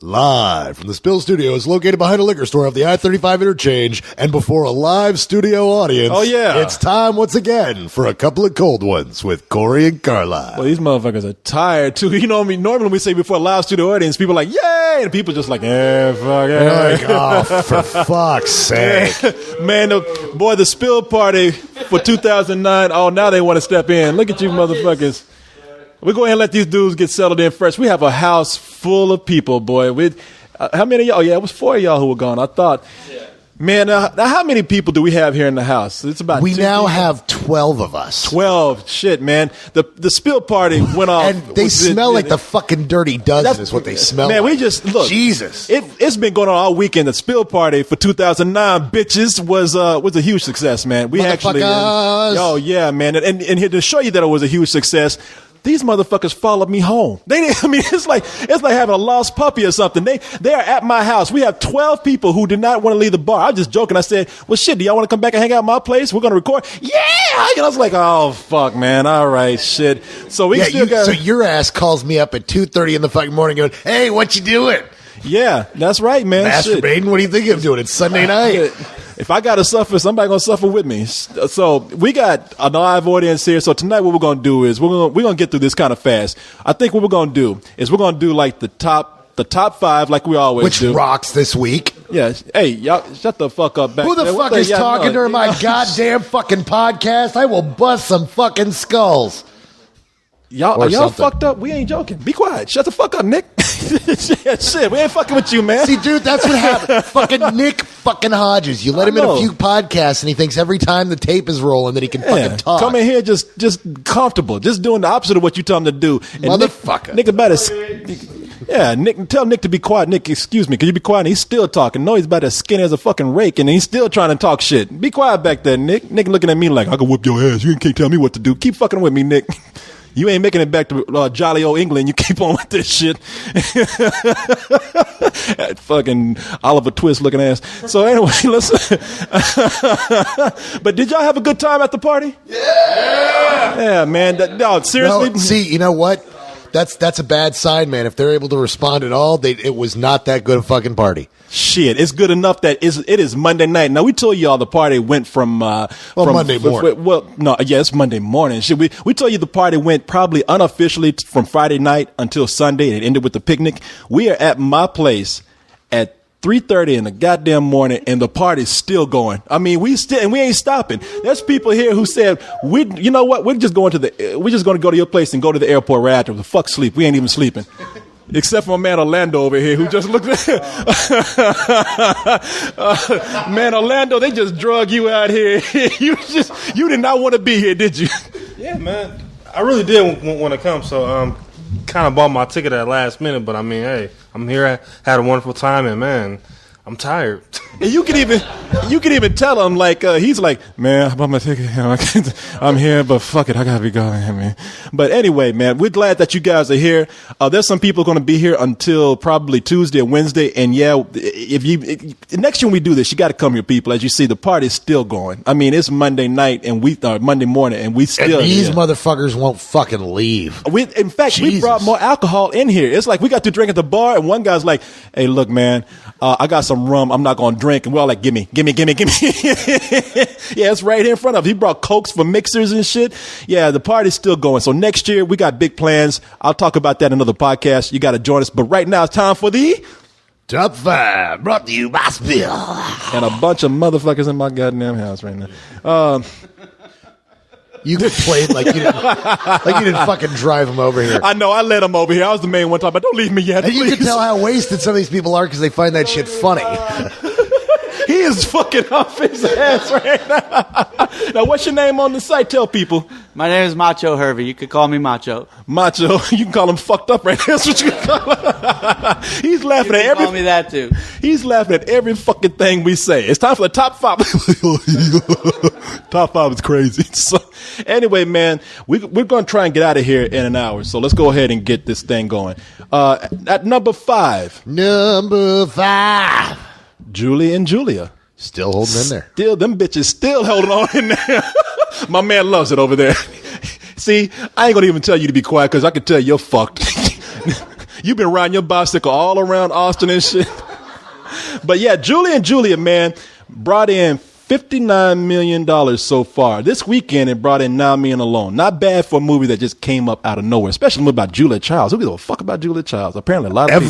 Live from the Spill Studios, located behind a liquor store off the I-35 interchange, and before a live studio audience. Oh, yeah. It's time once again for a couple of cold ones with Corey and Carla. Well, these motherfuckers are tired, too. You know what I mean? Normally we say before a live studio audience, people are like, yay! And people just like, fuck it. They're like, oh, for fuck's sake. Man, the Spill party for 2009, oh, now they want to step in. Look at you motherfuckers. We're going to let these dudes get settled in first. We have a house full of people, boy. How many of y'all? Oh, yeah, it was 4 of y'all who were gone. I thought, man, now how many people do we have here in the house? It's about We now have 12 of us. 12. Shit, man. The Spill party went off. And they smell like the fucking Dirty Dozen is what they smell man, like. we just, look. Jesus. It's been going on all weekend. The Spill party for 2009, bitches, was a huge success, man. We actually. Oh, yeah, man. And here to show you that it was a huge success, these motherfuckers followed me home. It's like having a lost puppy or something. They are at my house. We have 12 people who did not want to leave the bar. I was just joking. I said, well, shit, do y'all want to come back and hang out at my place? We're going to record. Yeah! And I was like, oh, fuck, man. All right, shit. So we still got. So your ass calls me up at 2:30 in the fucking morning going, hey, what you doing? Yeah, that's right, man. Masturbating? What do you think I'm doing? It's Sunday night. If I got to suffer, somebody going to suffer with me. So we got a live audience here. So tonight what we're going to do is we're going to get through this kind of fast. I think what we're going to do is we're going to do like the top five like we always do. Which rocks this week. Yeah. Hey, y'all, shut the fuck up back there. Who the fuck is talking during my goddamn fucking podcast? I will bust some fucking skulls. Y'all fucked up? We ain't joking. Be quiet. Shut the fuck up, Nick. Shit, we ain't fucking with you, man. See, dude, that's what happened. Fucking Nick fucking Hodges. You let him in a few podcasts, and he thinks every time the tape is rolling that he can fucking talk. Come in here just comfortable. Just doing the opposite of what you tell him to do. And motherfucker. Nick about Nick, tell Nick to be quiet. Nick, excuse me, could you be quiet? And he's still talking. No, he's about as skinny as a fucking rake, and he's still trying to talk shit. Be quiet back there, Nick. Nick looking at me like, I can whip your ass. You can't tell me what to do. Keep fucking with me, Nick. You ain't making it back to jolly old England. You keep on with this shit. That fucking Oliver Twist looking ass. So anyway, listen. But did y'all have a good time at the party? Yeah. Yeah, man. No, seriously. No, see, you know what? That's a bad sign, man. If they're able to respond at all, it was not that good a fucking party. Shit, it's good enough that it is Monday night. Now, we told y'all the party went from Monday morning. It's Monday morning. Shit, we told you the party went probably unofficially from Friday night until Sunday. It ended with the picnic. We are at my place at 3:30 in the goddamn morning, and the party's still going. I mean, we ain't stopping. There's people here who said, you know what? We're just going to go to your place and go to the airport right after. The fuck sleep. We ain't even sleeping. Except for my man Orlando over here who just looked at man Orlando, they just drug you out here. You did not want to be here, did you? Yeah, man. I really did want to come, so kind of bought my ticket at last minute, but I mean, hey, I'm here. I had a wonderful time, and man, I'm tired. And you can even tell him, like, he's like, man, I bought my ticket. I'm here, but fuck it, I gotta be going, man. But anyway, man, we're glad that you guys are here. There's some people going to be here until probably Tuesday or Wednesday. And yeah, next year when we do this, you got to come here, people. As you see, the party's still going. I mean, it's Monday night and Monday morning, and we still. And these motherfuckers won't fucking leave. In fact, we brought more alcohol in here. It's like we got to drink at the bar, and one guy's like, hey, look, man, I got some rum. I'm not going to drink. And we're all like, gimme. Yeah, it's right here in front of us. He brought Cokes for mixers and shit. Yeah, the party's still going. So next year, we got big plans. I'll talk about that in another podcast. You got to join us. But right now, it's time for the Top 5, brought to you by Spill. And a bunch of motherfuckers in my goddamn house right now. You could play it like you didn't fucking drive him over here. I know, I led him over here. I was the main one time, but don't leave me yet, and please. You can tell how wasted some of these people are because they find that shit funny. He is fucking off his ass right now. Now, what's your name on the site? Tell people. My name is Macho Hervey. You could call me Macho. Macho. You can call him fucked up right now. That's what you can call him. He's laughing at every. Call me that too. He's laughing at every fucking thing we say. It's time for the top 5. Top 5 is crazy. So, anyway, man, we're going to try and get out of here in an hour. So let's go ahead and get this thing going. At number 5. Number 5. Julie and Julia. Still holding in there. Still, them bitches still holding on in there. My man loves it over there. See, I ain't going to even tell you to be quiet because I can tell you're fucked. You've been riding your bicycle all around Austin and shit. But yeah, Julie and Julia, man, brought in $59 million so far. This weekend, it brought in $9 million alone. Not bad for a movie that just came up out of nowhere, especially a movie about Julia Childs. Who gives a fuck about Julia Childs? Apparently, a lot of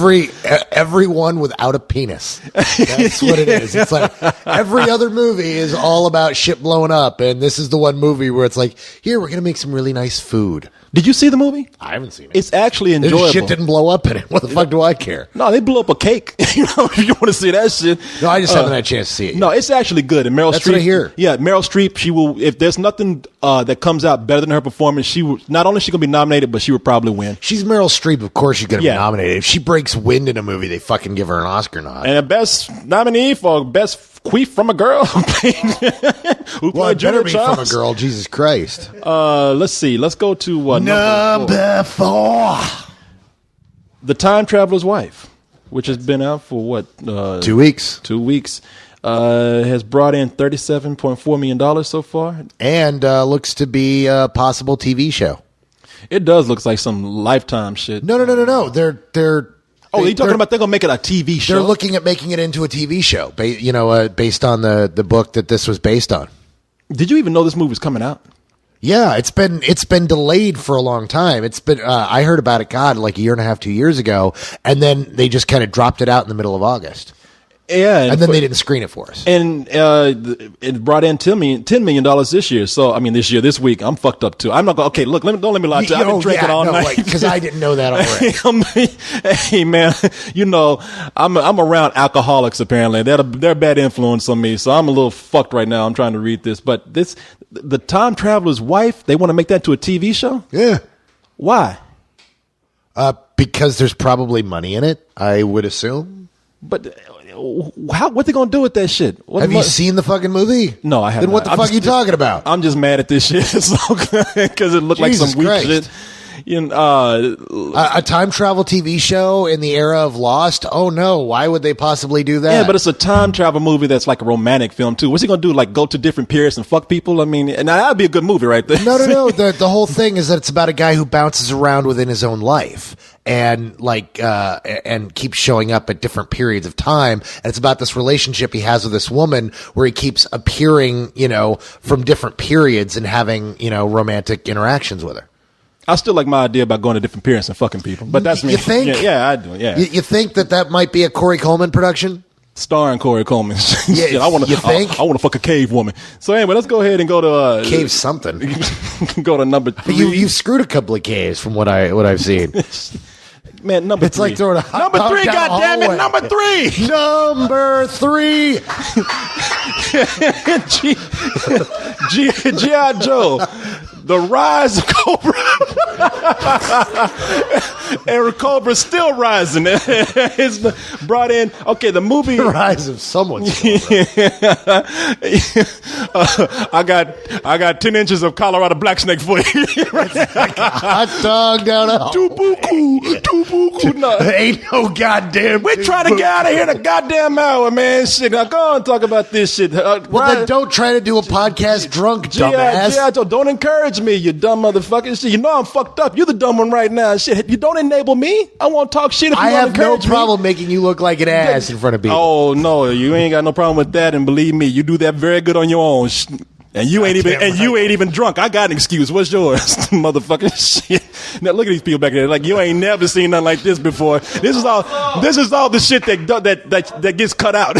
everyone without a penis. That's what it is. It's like every other movie is all about shit blowing up, and this is the one movie where it's like, here, we're going to make some really nice food. Did you see the movie? I haven't seen it. It's actually enjoyable. This shit didn't blow up in it. What the fuck do I care? No, they blew up a cake. If you want to see that shit. No, I just haven't had a chance to see it yet. No, it's actually good. And Meryl Streep. That's what I hear. Yeah, Meryl Streep, she will, if there's nothing that comes out better than her performance, she will, not only is she going to be nominated, but she would probably win. She's Meryl Streep. Of course she's going to be nominated. If she breaks wind in a movie, they fucking give her an Oscar nod. And the best nominee for best queef from a girl. Well, it better be from a girl. Jesus Christ. Let's see. Let's go to number 4. The Time Traveler's Wife, which has been out for what? 2 weeks. 2 weeks. Has brought in $37.4 million so far. And looks to be a possible TV show. It does look like some Lifetime shit. No. They're you're talking about they're going to make it a TV show? They're looking at making it into a TV show, based on the book that this was based on. Did you even know this movie was coming out? Yeah, it's been delayed for a long time. It's been I heard about it, God, like a year and a half, 2 years ago, and then they just kind of dropped it out in the middle of August. Yeah, and then they didn't screen it for us. And it brought in $10 million this year. So I mean, this week, I'm fucked up too. I'm not going. Okay, look, don't let me lie to you. I've been drinking all night because I didn't know that already. Hey man, I'm around alcoholics. Apparently, they're a bad influence on me. So I'm a little fucked right now. I'm trying to read this, but the Time Traveler's Wife. They want to make that to a TV show. Yeah. Why? Because there's probably money in it, I would assume. But what they gonna do with that shit? Have you seen the fucking movie? No, I haven't. Then what the fuck are you talking about? I'm just mad at this shit because it looked like some weak shit. A time travel TV show in the era of Lost? Oh no, why would they possibly do that? Yeah, but it's a time travel movie that's like a romantic film too. What's he gonna do? Like go to different periods and fuck people? I mean, and that'd be a good movie right there. No. The whole thing is that it's about a guy who bounces around within his own life and and keeps showing up at different periods of time. And it's about this relationship he has with this woman where he keeps appearing, from different periods and having, romantic interactions with her. I still like my idea about going to different periods and fucking people, but that's me. You think? Yeah, I do. Yeah. You think that might be a Corey Coleman production? Starring Corey Coleman. Yeah, I want to. You think? I want to fuck a cave woman. So anyway, let's go ahead and go to cave something. Go to number 3. You've screwed a couple of caves from what I've seen. Man, number 3. It's like throwing a hot number 3. Goddamn it, number 3. Number 3. G.I. Joe. The Rise of Cobra. And Cobra's still rising. It's brought in. Okay, the movie. The rise of someone's I got 10 inches of Colorado black snake for you. Hot dog down a hole. Tubuku. No. Ain't no goddamn. We're trying to get out of here in a goddamn hour, man. Shit. Now go on and talk about this shit. Well, then don't try to do a podcast drunk, dumbass. G.I. Joe, don't encourage me, you dumb motherfucker. Shit, you know I'm fucked up. You're the dumb one right now. Shit, you don't enable me. I won't talk shit if you I don't have no encourage me. problem making you look like an ass in front of people. Oh no, you ain't got no problem with that. And believe me, you do that very good on your own. And you ain't even drunk. I got an excuse. What's yours, motherfucker? Shit. Now look at these people back there. Like you ain't never seen nothing like this before. This is all the shit that gets cut out.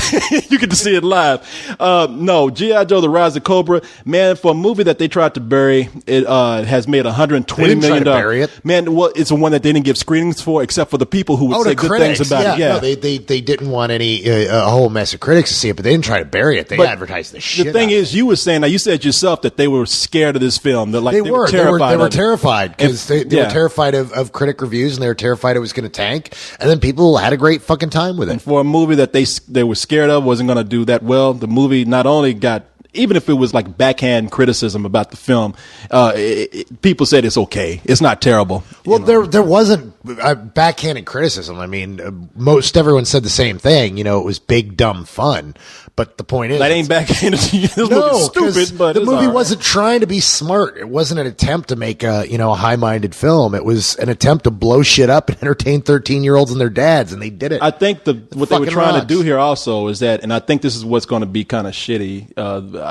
You get to see it live. No, G.I. Joe: The Rise of Cobra. Man, for a movie that they tried to bury, it has made $120 million. Try to bury it. Man, well, it's one that they didn't give screenings for, except for the people who would say good things about it. Yeah, no, they didn't want a whole mess of critics to see it, but they didn't try to bury it. They advertised the shit. The thing is, you were saying now. You said yourself that they were scared of this film. That like they were terrified. They were terrified because they were terrified of critic reviews, and they were terrified it was going to tank. And then people had a great fucking time with it. And for a movie that they were scared of wasn't going to do that well, the movie not only got even if it was like backhand criticism about the film, people said it's okay. It's not terrible. Well, there wasn't backhanded criticism. I mean, most everyone said the same thing. You know, it was big, dumb fun. But the point is, that ain't backhanded. This movie's stupid, but the movie right. wasn't trying to be smart. It wasn't an attempt to make a high-minded film. It was an attempt to blow shit up and entertain 13-year-olds and their dads, and they did it. I think what they were trying to do rocks. here also is that, and I think this is what's going to be kind of shitty.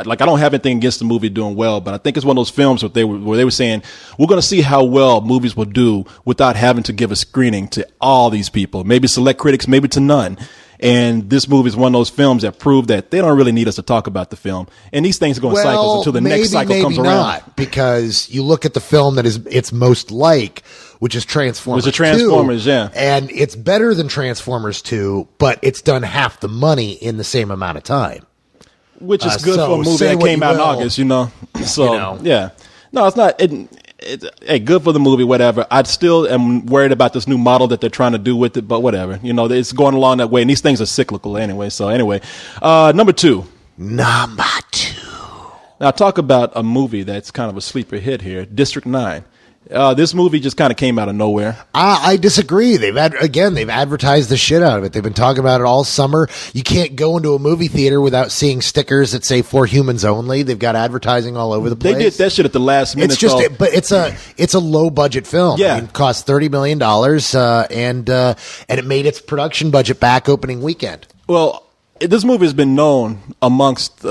Like I don't have anything against the movie doing well, but I think it's one of those films where they were saying we're going to see how well movies will do without having to give a screening to all these people, maybe select critics, maybe to none. And this movie is one of those films that prove that they don't really need us to talk about the film. And these things go in cycles until the next cycle comes around. Not, because you look at the film that is it's most like, which is Transformers 2, yeah. And it's better than Transformers 2, but it's done half the money in the same amount of time. Which is good so for a movie say that what came you out in will. August, you know? So, You know. yeah. No, it's not. Hey, good for the movie, whatever. I still am worried about this new model that they're trying to do with it, but whatever. You know, it's going along that way, and these things are cyclical anyway. So anyway, number two. Now, Talk about a movie that's kind of a sleeper hit here, District 9. This movie just kind of came out of nowhere. I disagree. They've advertised the shit out of it. They've been talking about it all summer. You can't go into a movie theater without seeing stickers that say "For Humans Only." They've got advertising all over the place. They did that shit at the last minute. It's just, but it's a low budget film. Yeah. I mean, it cost $30 million, and it made its production budget back opening weekend. Well, this movie has been known amongst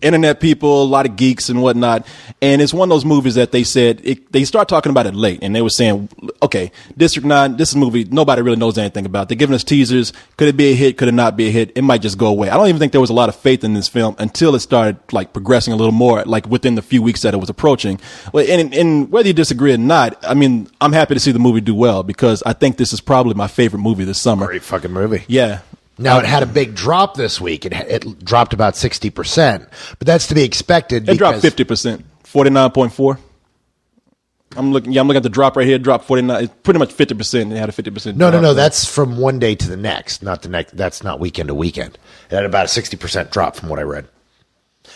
internet people, a lot of geeks and whatnot, and it's one of those movies that they said they start talking about it late, and they were saying, okay, District 9, this is a movie nobody really knows anything about. They're giving us teasers. Could it be a hit? Could it not be a hit? It might just go away. I don't even think there was a lot of faith in this film until it started like progressing a little more, like within the few weeks that it was approaching. Well, and whether you disagree or not, I mean, I'm happy to see the movie do well because I think this is probably my favorite movie this summer. Great fucking movie. Yeah. Now, it had a big drop this week. It dropped about 60%, but that's to be expected. It dropped 50%, 49.4. I'm looking at the drop right here. It dropped 49. It's pretty much 50%. It had a 50%. No. That's from one day to the next, not the next. That's not weekend to weekend. It had about a 60% drop from what I read.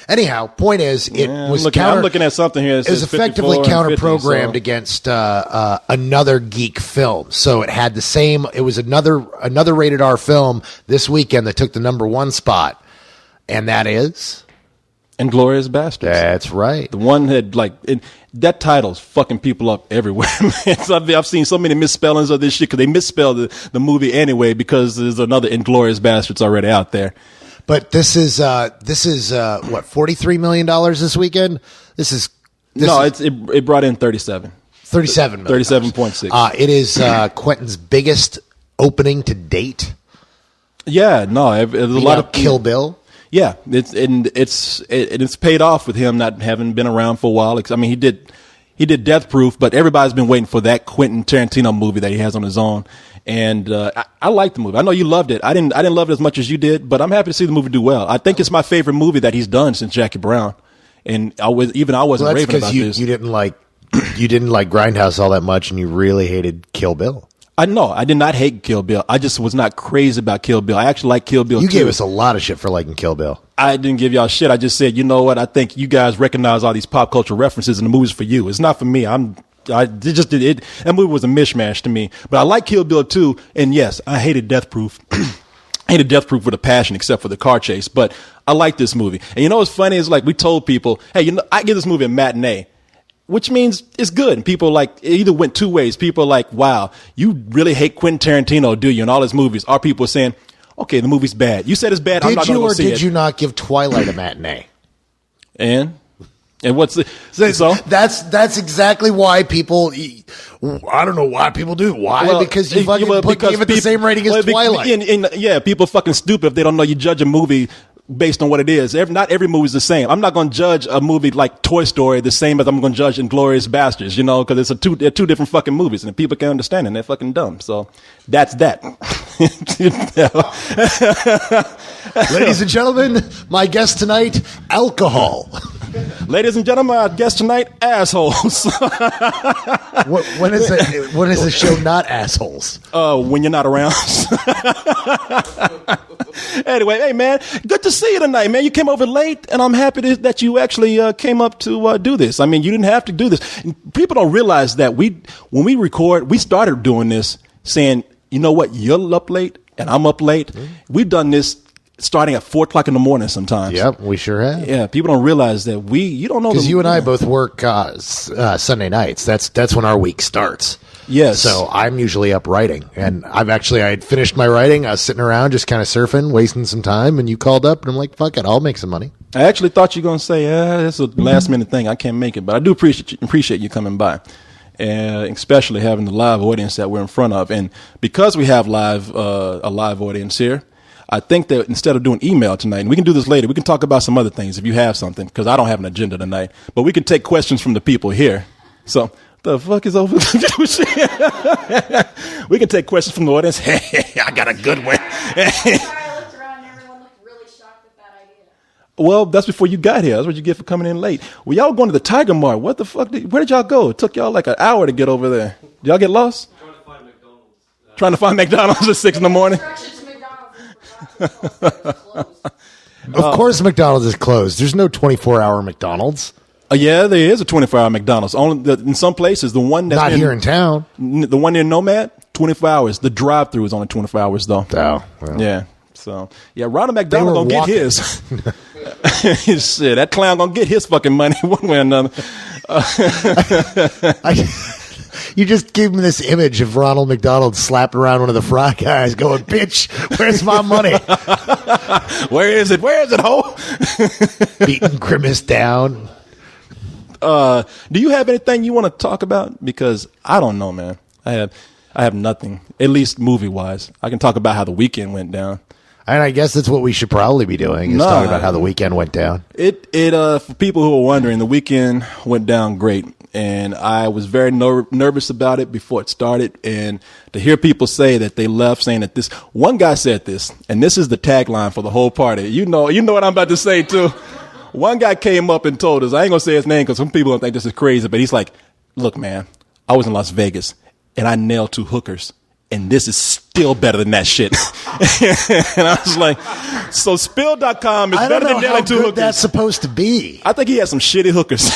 Anyhow, point is, I'm looking at something here. It was effectively counter-programmed against another geek film. So it had the same. It was another rated R film this weekend that took the number one spot, and that is Inglourious Basterds. That's right. The one that that title's fucking people up everywhere. Man. So I've seen so many misspellings of this shit because they misspelled the movie anyway because there's another Inglourious Basterds already out there. But this is what, $43 million this weekend? It brought in 37. 37 million. 37.6. It is Quentin's biggest opening to date. Yeah, no, there's a lot of Kill Bill. Yeah, it's paid off with him not having been around for a while. I mean, he did Death Proof, but everybody's been waiting for that Quentin Tarantino movie that he has on his own. And I like the movie. I know you loved it. I didn't love it as much as you did, but I'm happy to see the movie do well. I think it's my favorite movie that he's done since Jackie Brown. And I wasn't raving about this. You didn't like Grindhouse all that much, and you really hated Kill Bill. I know. I did not hate Kill Bill. I just was not crazy about Kill Bill. I actually like Kill Bill. You gave us a lot of shit for liking Kill Bill. I didn't give y'all shit. I just said, you know what? I think you guys recognize all these pop culture references, and the movie's for you. It's not for me. That movie was a mishmash to me. But I like Kill Bill too. And yes, I hated Death Proof. I hated Death Proof with a passion, except for the car chase. But I like this movie. And you know what's funny is we told people, hey, I give this movie a matinee, which means it's good. And people it either went two ways. People are like, wow, you really hate Quentin Tarantino, do you? And all his movies. Or people are saying, okay, the movie's bad. You said it's bad. I'm not going to go see it. Did you not give Twilight a matinee? And what's that's exactly why people. I don't know why people do. Why? Well, because you fucking give it the same rating as Twilight. People fucking stupid if they don't know you judge a movie based on what it is. Not every movie is the same. I'm not going to judge a movie like Toy Story the same as I'm going to judge Inglourious Basterds, because they're two different fucking movies, and if people can understand it, they're fucking dumb. So that's that. Ladies and gentlemen, my guest tonight, alcohol. Ladies and gentlemen, our guest tonight, assholes. When is the show not assholes? When you're not around. Anyway, hey, man, good to see you tonight, man. You came over late, and I'm happy that you actually came up to do this. I mean, you didn't have to do this. People don't realize that when we record, we started doing this saying, you know what, you're up late, and I'm up late. We've done this starting at 4 o'clock in the morning sometimes. Yep, we sure have. Yeah, people don't realize that you don't know. Because you and I both work Sunday nights. That's when our week starts. Yes. So I'm usually up writing. And I had finished my writing. I was sitting around just kind of surfing, wasting some time. And you called up and I'm like, fuck it, I'll make some money. I actually thought you were going to say, that's a last minute thing. I can't make it. But I do appreciate you coming by. And especially having the live audience that we're in front of. And because we have a live audience here, I think that instead of doing email tonight, and we can do this later, we can talk about some other things if you have something, because I don't have an agenda tonight. But we can take questions from the people here. So, the fuck is over? We can take questions from the audience. Hey, I got a good one. Well, that's before you got here. That's what you get for coming in late. Well, y'all going to the Tiger Mart. What the fuck? Where did y'all go? It took y'all like an hour to get over there. Did y'all get lost? Trying to find McDonald's at 6 in the morning? Of course McDonald's is closed. There's no 24-hour McDonald's. Yeah, there is a 24-hour McDonald's. Only in some places, the one that's not here in town. The one near Nomad, 24 hours. The drive-through is only 24 hours, though. Oh, well. Yeah. So, yeah, Ronald McDonald gonna get his. Shit, that clown gonna get his fucking money one way or another. You just gave me this image of Ronald McDonald slapping around one of the fry guys going, bitch, where's my money? Where is it? Where is it, ho? Beating Grimace down. Do you have anything you want to talk about? Because I don't know, man. I have nothing, at least movie-wise. I can talk about how the weekend went down. And I guess that's what we should probably be doing, is talking about how the weekend went down. For people who are wondering, the weekend went down great. And I was very nervous about it before it started. And to hear people say that they left saying that this, one guy said this, and this is the tagline for the whole party. You know what I'm about to say too. One guy came up and told us, I ain't gonna say his name because some people don't think this is crazy, but he's like, look, man, I was in Las Vegas and I nailed 2 hookers. And this is still better than that shit. And I was like, so Spill.com is better than nailing 2 hookers. That's supposed to be. I think he had some shitty hookers.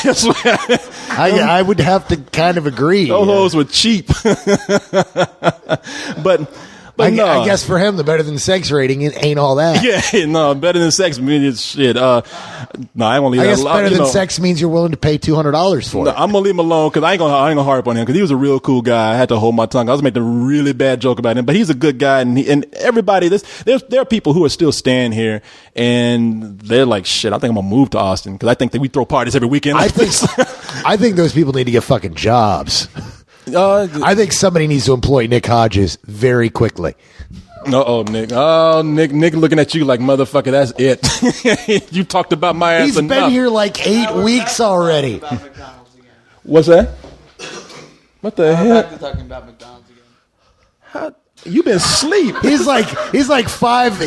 I would have to kind of agree. Those hoes were cheap. But no. I guess for him, the better than sex rating ain't all that. Yeah, no, better than sex means shit. No, I won't leave I that guess better than sex means you're willing to pay $200 for it. I'm gonna leave him alone because I ain't gonna harp on him because he was a real cool guy. I had to hold my tongue. I was making a really bad joke about him, but he's a good guy, and everybody. There are people who are still staying here, and they're like, shit. I think I'm gonna move to Austin because I think that we throw parties every weekend. I think those people need to get fucking jobs. I think somebody needs to employ Nick Hodges very quickly. Nick. Oh, Nick looking at you like, motherfucker, that's it. You talked about my ass enough. He's been here like 8 weeks already. What's that? What the hell? Back to talking about McDonald's again. How? You been asleep. He's like 5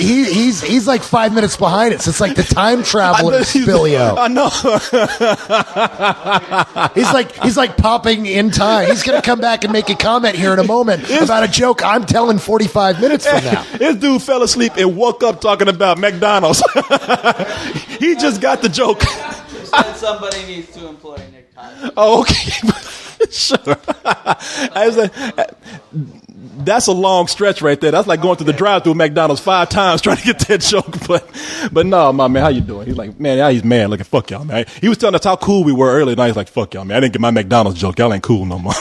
minutes behind us. It's like the time traveler Spillio. I know. He's like popping in time. He's gonna come back and make a comment here in a moment about a joke I'm telling 45 minutes from now. This dude fell asleep and woke up talking about McDonald's. He just got the joke. You said somebody needs to employ Nick Hodges. Oh, okay. Sure. That's a long stretch right there. That's like going through the drive-through McDonald's 5 times trying to get that joke. But no, my man, how you doing? He's like, man, he's mad. Looking, fuck y'all, man. He was telling us how cool we were earlier. Now he's like, fuck y'all, man. I didn't get my McDonald's joke. Y'all ain't cool no more.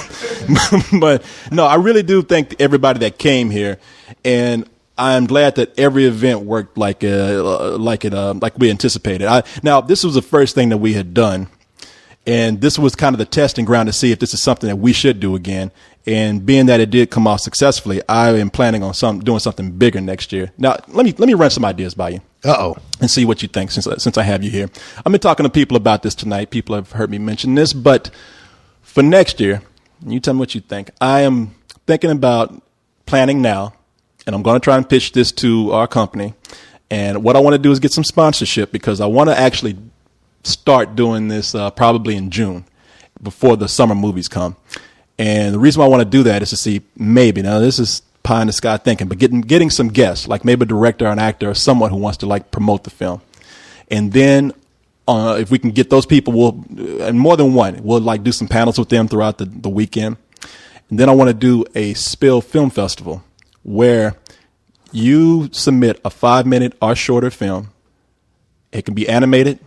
But no, I really do thank everybody that came here, and I'm glad that every event worked like we anticipated. Now, this was the first thing that we had done. And this was kind of the testing ground to see if this is something that we should do again. And being that it did come off successfully, I am planning on doing something bigger next year. Now, let me run some ideas by you. Uh-oh. And see what you think since I have you here. I've been talking to people about this tonight. People have heard me mention this. But for next year, you tell me what you think. I am thinking about planning now, and I'm going to try and pitch this to our company. And what I want to do is get some sponsorship because I want to actually start doing this probably in June before the summer movies come. And the reason why I want to do that is to see maybe, now this is pie in the sky thinking, but getting some guests, like maybe a director or an actor or someone who wants to like promote the film. And then if we can get those people, and more than one, we'll like do some panels with them throughout the weekend. And then I want to do a Spill Film Festival where you submit a 5-minute or shorter film. It can be animated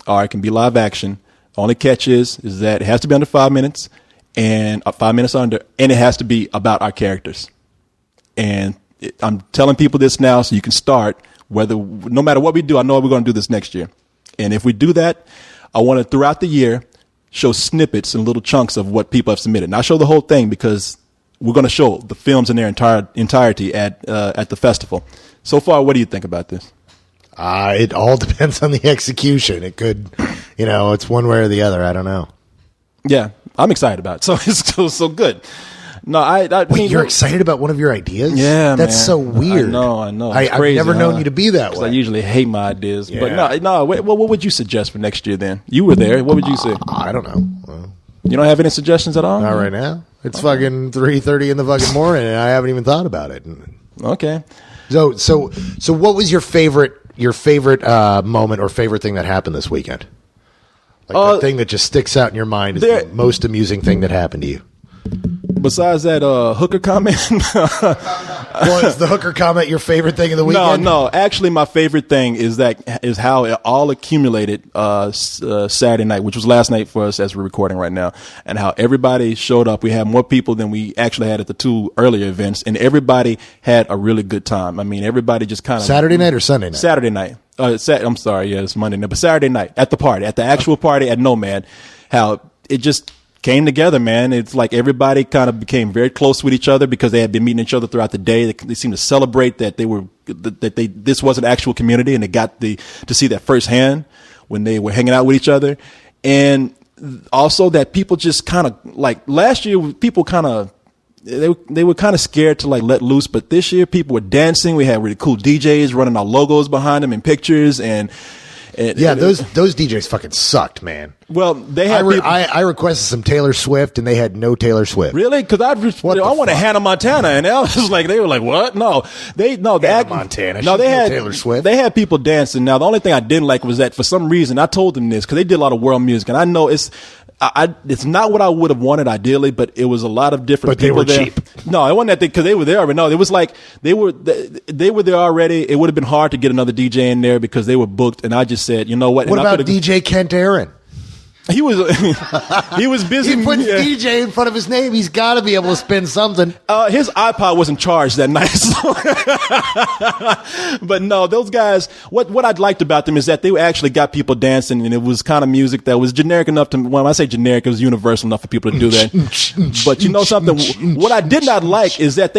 or it can be live action. The only catch is that it has to be under 5 minutes and 5 minutes under, and it has to be about our characters. And I'm telling people this now so you can start, no matter what we do, I know we're going to do this next year. And if we do that, I want to, throughout the year, show snippets and little chunks of what people have submitted. Not show the whole thing because we're going to show the films in their entirety at the festival. So far, what do you think about this? It all depends on the execution. It could, it's one way or the other. I don't know. Yeah, I'm excited about it. So it's so good. No, Wait, you're excited about one of your ideas? Yeah, that's man. so weird. I know. I've never known you to be that way. I usually hate my ideas. Yeah. But no. What would you suggest for next year then? You were there. What would you say? I don't know. You don't have any suggestions at all? Not right now. It's fucking 3:30 in the fucking morning, and I haven't even thought about it. Okay. So what was your favorite moment or favorite thing that happened this weekend? Like the thing that just sticks out in your mind is the most amusing thing that happened to you. Besides that hooker comment? Well, is the hooker comment your favorite thing of the weekend? No. Actually, my favorite thing is how it all accumulated Saturday night, which was last night for us as we're recording right now, and how everybody showed up. We had more people than we actually had at the two earlier events, and everybody had a really good time. I mean, everybody just kind of... Saturday night or Sunday night? Saturday night. I'm sorry, it's Monday night, but Saturday night at the party, at the actual party at Nomad, how it just came together, man. It's like everybody kind of became very close with each other because they had been meeting each other throughout the day. They seemed to celebrate that this was an actual community, and they got to see that firsthand when they were hanging out with each other. And also that people just kind of like last year, people kind of, they were kind of scared to like let loose, but this year people were dancing. We had really cool DJs running our logos behind them in pictures, and those DJs fucking sucked, man. Well, they had. I requested some Taylor Swift, and they had no Taylor Swift. Really? Because I wanted Hannah Montana, and I was like, they were like, what? Hannah Montana. No, they had Taylor Swift. They had people dancing. Now, the only thing I didn't like was that for some reason I told them this because they did a lot of world music, and I know it's not what I would have wanted ideally, but it was a lot of different people there. But they were cheap. No, it wasn't that because they were there. But no, it was like they were there already. It would have been hard to get another DJ in there because they were booked. And I just said, you know what? What about DJ Kent Aaron? He was busy. He puts DJ in front of his name. He's got to be able to spin something. His iPod wasn't charged that night. But no, those guys, what I liked about them is that they actually got people dancing, and it was kind of music that was generic enough to, when I say generic, it was universal enough for people to do that. But you know something? What I did not like is that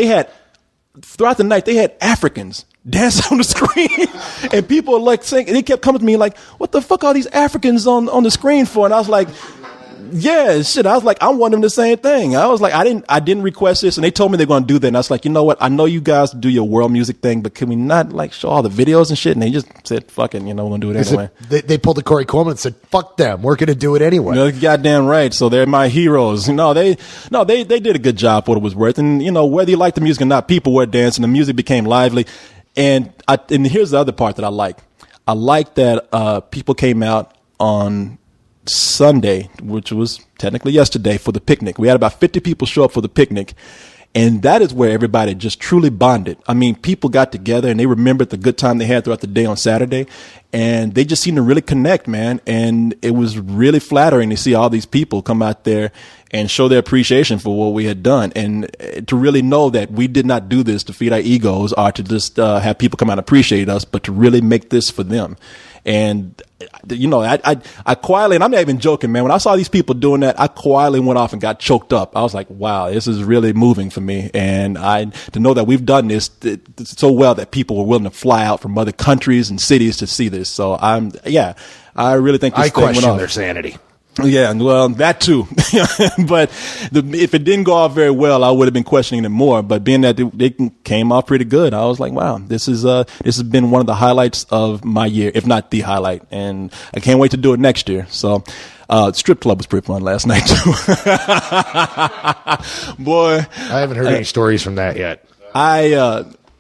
throughout the night, they had Africans dance on the screen, and people like saying, and they kept coming to me like, what the fuck are these Africans on the screen for? And I was like, yeah, shit. I was like, I want them the same thing. I was like, I didn't request this, and they told me they're going to do that. And I was like, you know what? I know you guys do your world music thing, but can we not like show all the videos and shit? And they just said, fuck it, we're going to do it anyway. They pulled the Corey Coleman and said, fuck them. We're going to do it anyway. You know, goddamn right. So they're my heroes. They did a good job for what it was worth. And whether you like the music or not, people were dancing. The music became lively. And here's the other part that I like. I like that people came out on Sunday, which was technically yesterday, for the picnic. We had about 50 people show up for the picnic. And that is where everybody just truly bonded. I mean, people got together and they remembered the good time they had throughout the day on Saturday. And they just seemed to really connect, man. And it was really flattering to see all these people come out there and show their appreciation for what we had done. And to really know that we did not do this to feed our egos or to just have people come out and appreciate us, but to really make this for them. And, I quietly, and I'm not even joking, man, when I saw these people doing that, I quietly went off and got choked up. I was like, wow, this is really moving for me. And to know that we've done this so well that people were willing to fly out from other countries and cities to see this. So I really think this thing went off. I question their sanity. Yeah, well, that too. But if it didn't go off very well, I would have been questioning them more. But being that they came off pretty good, I was like, wow, this has been one of the highlights of my year, if not the highlight. And I can't wait to do it next year. So, strip club was pretty fun last night too. Boy, I haven't heard any stories from that yet.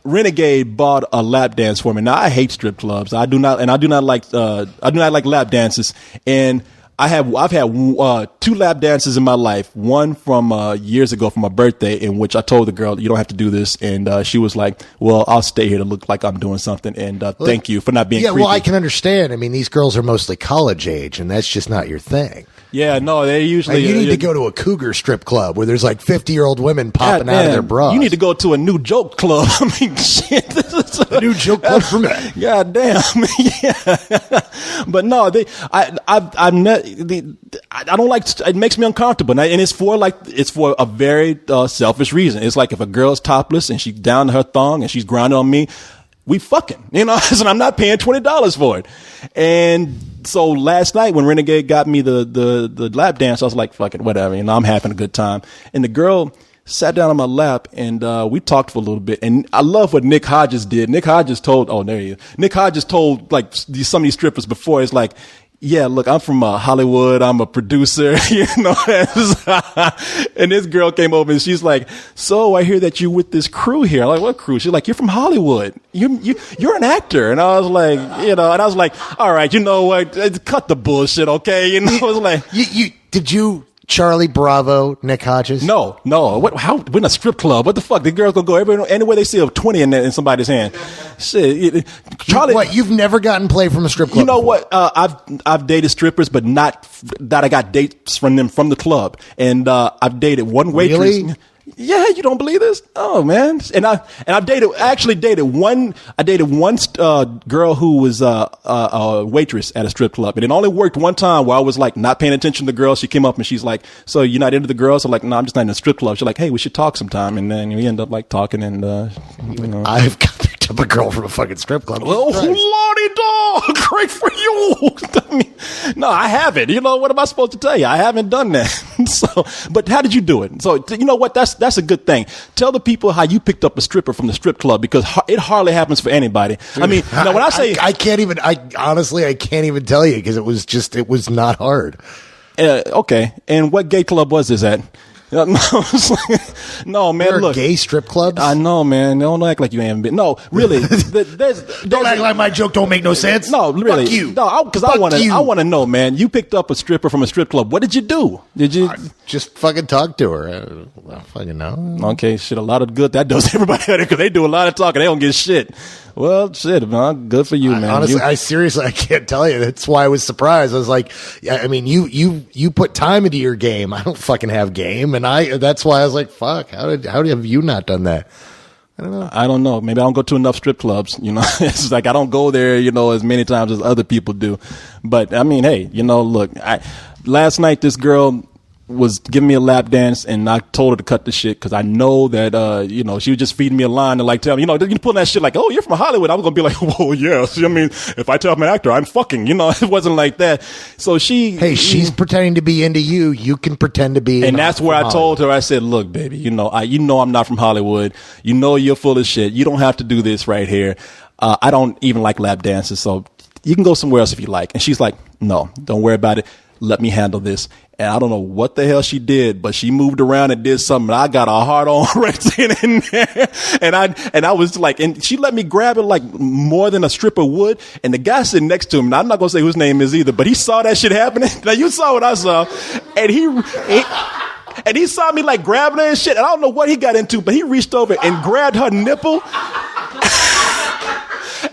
Renegade bought a lap dance for me. Now I hate strip clubs. I do not like lap dances. And I've had 2 lap dances in my life. One from years ago for my birthday, in which I told the girl, "You don't have to do this," and she was like, "Well, I'll stay here to look like I'm doing something." And thank you for not being. Yeah, creepy. well, I can understand. I mean, these girls are mostly college age, and that's just not your thing. Yeah, no, they usually. Like, you need to go to a cougar strip club where there's like 50-year-old women popping out of their bras. You need to go to a new joke club. I mean, shit. This is a new joke club for men. God damn. Yeah. But no, I don't like. It makes me uncomfortable, and it's for a very selfish reason. It's like if a girl's topless and she's down to her thong and she's grinding on me, we fucking, and I'm not paying $20 for it. And so last night when Renegade got me the lap dance, I was like, fuck it, whatever. I'm having a good time. And the girl sat down on my lap and we talked for a little bit. And I love what Nick Hodges did. Nick Hodges told like some of these strippers before, it's like, yeah, look, I'm from Hollywood. I'm a producer, and this girl came over and she's like, "So I hear that you with this crew here." I'm like, "What crew?" She's like, "You're from Hollywood. You're an actor." And I was like, "All right, you know what? Cut the bullshit, okay?" I was like, Did you Charlie Bravo Nick Hodges? No. What? How? We're in a strip club. What the fuck? The girls gonna go anywhere they see a 20 in somebody's hand. Shit, Charlie. What? You've never gotten play from a strip club? You know what? I've dated strippers, but not that I got dates from them from the club. And I've dated one waitress. Really? Yeah, you don't believe this? Oh man! And I actually dated one girl who was a waitress at a strip club, and it only worked one time where I was like not paying attention to the girl. She came up and she's like, "So you're not into the girls?" I'm like, "No, I'm just not in a strip club." She's like, "Hey, we should talk sometime," and then we end up like talking and I've picked up a girl from a fucking strip club. Oh, lordy dog! Great for you. I mean, no, I haven't. What am I supposed to tell you? I haven't done that. So, but how did you do it? So, you know what? That's a good thing. Tell the people how you picked up a stripper from the strip club, because it hardly happens for anybody. I mean, now when I say I can't even tell you, because it was not hard. Okay, and what gay club was this at? No, man. There are look, gay strip clubs. I know, man. Don't act like you ain't been. No, really. Don't act like my joke don't make no sense. No, really. Fuck you. No, because I want to know, man. You picked up a stripper from a strip club. What did you do? Did you just fucking talk to her? I don't fucking know. Okay, shit. A lot of good that does everybody because they do a lot of talking. They don't get shit. Well, shit, man. Good for you, man. Honestly, I can't tell you. That's why I was surprised. I was like, I mean, you put time into your game. I don't fucking have game, and that's why I was like, fuck. How have you not done that? I don't know. Maybe I don't go to enough strip clubs. It's like I don't go there, as many times as other people do. But I mean, hey, look, last night this girl was giving me a lap dance, and I told her to cut the shit because I know that she was just feeding me a line and like tell me, you pull that shit like, "Oh, you're from Hollywood." I was gonna be like, "Whoa, yes." I mean, if I tell I'm an actor, I'm fucking. It wasn't like that. So she's pretending to be into you. You can pretend to be, and that's where I told her. I said, "Look, baby, I'm not from Hollywood. You're full of shit. You don't have to do this right here. I don't even like lap dances, so you can go somewhere else if you like." And she's like, "No, don't worry about it. Let me handle this." And I don't know what the hell she did, but she moved around and did something. I got a hard on right then and there. And I was like, and she let me grab it like more than a stripper would. And the guy sitting next to him, and I'm not going to say whose name is either, but he saw that shit happening. Now you saw what I saw. And he saw me like grabbing her and shit. And I don't know what he got into, but he reached over and grabbed her nipple.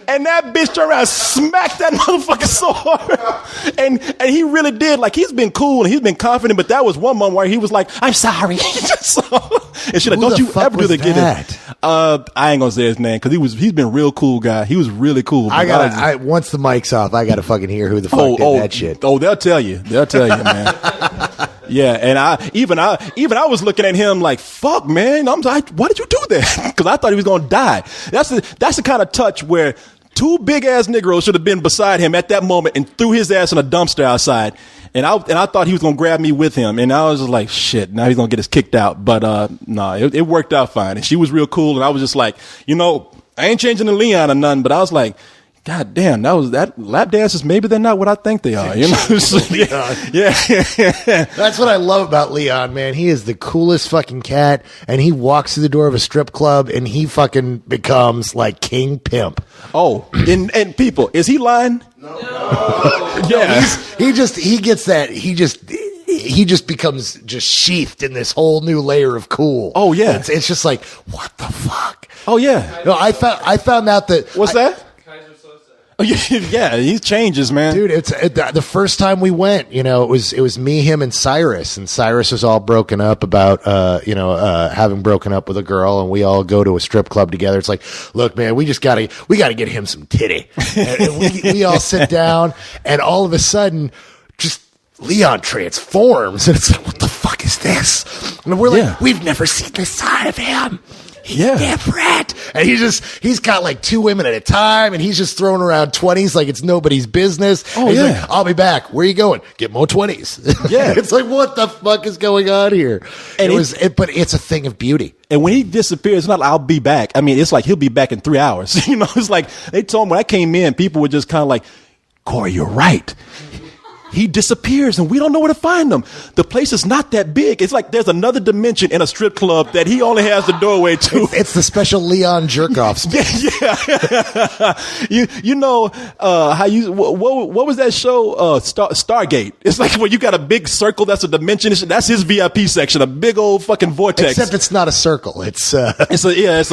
And that bitch turned around and smacked that motherfucker so hard. And he really did. Like, he's been cool and he's been confident, but that was one moment where he was like, "I'm sorry." And she's like, "Don't you ever do that again." I ain't gonna say his name because he's been a real cool guy. He was really cool. Once the mic's off, I gotta fucking hear who the fuck did that shit. Oh, they'll tell you, man. Yeah, and I was looking at him like, "Fuck, man!" I'm like, "Why did you do that?" Because I thought he was gonna die. That's the kind of touch where two big ass Negroes should have been beside him at that moment and threw his ass in a dumpster outside. And I thought he was gonna grab me with him, and I was just like, "Shit!" Now he's gonna get us kicked out. But no, it worked out fine, and she was real cool, and I was just like, I ain't changing the Leon or nothing, but I was like, God damn, that lap dances. Maybe they're not what I think they are. You know, yeah. That's what I love about Leon, man. He is the coolest fucking cat, and he walks through the door of a strip club, and he fucking becomes like King Pimp. Oh, and people, is he lying? No. Yeah, he just becomes just sheathed in this whole new layer of cool. Oh yeah, it's just like, what the fuck? Oh yeah. No, I found out that that? Oh, yeah, he changes, man. Dude, it's the first time we went, you know, it was me, him, and Cyrus was all broken up about, having broken up with a girl, and we all go to a strip club together. It's like, look, man, we gotta get him some titty. And we all sit down, and all of a sudden, just Leon transforms, and it's like, what the fuck is this? And we're like, we've never seen this side of him. He's different. And he's got like 2 women at a time, and he's just throwing around 20s like it's nobody's business. Oh, he's like, I'll be back. Where are you going? Get more 20s. Yeah. It's like, what the fuck is going on here? And but it's a thing of beauty. And when he disappears, it's not like, I'll be back. I mean, it's like he'll be back in 3 hours. You know, it's like they told me when I came in, people were just kind of like, Corey, you're right. He disappears and we don't know where to find him. The place is not that big. It's like there's another dimension in a strip club that he only has the doorway to. It's the special Leon jerk-off space. Yeah. you know how you what was that show? Stargate. It's like when you got a big circle that's a dimension. That's his VIP section, a big old fucking vortex. Except it's not a circle. It's a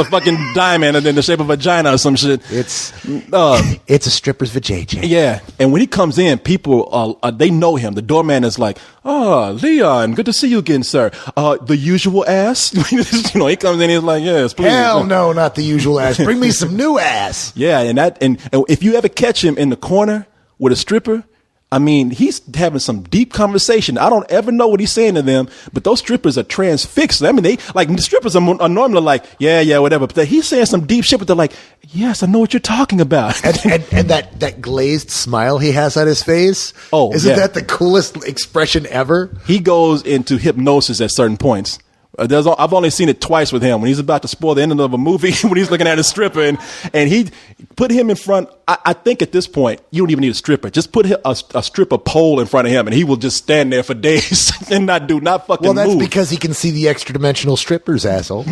fucking diamond and in the shape of a vagina or some shit. It's a stripper's vajayjay. Yeah. And when he comes in, people they know him. The doorman is like, "Oh, Leon, good to see you again, sir. The usual ass." You know, he comes in, he's like, "Yes, please." Hell no, not the usual ass. Bring me some new ass. Yeah, and if you ever catch him in the corner with a stripper, I mean, he's having some deep conversation. I don't ever know what he's saying to them, but those strippers are transfixed. I mean, the strippers are normally like, yeah, whatever. But he's saying some deep shit, but they're like, yes, I know what you're talking about. and that glazed smile he has on his face. Oh, isn't that the coolest expression ever? He goes into hypnosis at certain points. I've only seen it twice with him when he's about to spoil the end of a movie when he's looking at a stripper and he put him in front. I think at this point you don't even need a stripper. Just put a stripper pole in front of him and he will just stand there for days and not fucking move. Well, that's because he can see the extra dimensional strippers, asshole.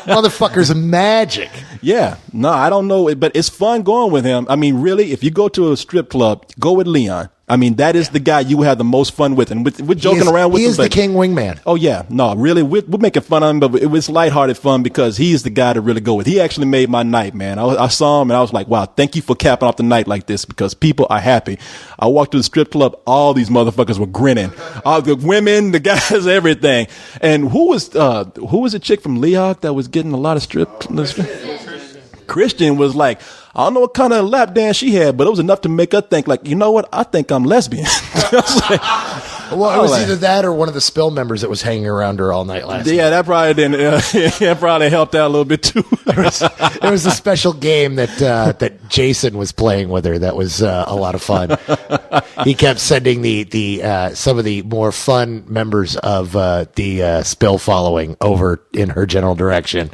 Motherfucker's magic. Yeah, no, I don't know, but it's fun going with him. I mean, really, if you go to a strip club, go with Leon. I mean, that is the guy you have the most fun with, and we're joking around with him. He is the king wingman. Oh yeah, no, really, we're making fun of him, but it was lighthearted fun because he's the guy to really go with. He actually made my night, man. I saw him and I was like, wow, thank you for capping off the night like this because people are happy. I walked to the strip club, all these motherfuckers were grinning, all the women, the guys, everything. And who was a chick from Leog that was getting a lot of strip? Christian was like, I don't know what kind of lap dance she had, but it was enough to make her think, like, you know what? I think I'm lesbian. Well, it was either that or one of the Spill members that was hanging around her all night last night. Yeah, that probably didn't. That probably helped out a little bit too. There was a special game that Jason was playing with her. That was a lot of fun. He kept sending the some of the more fun members of the Spill following over in her general direction,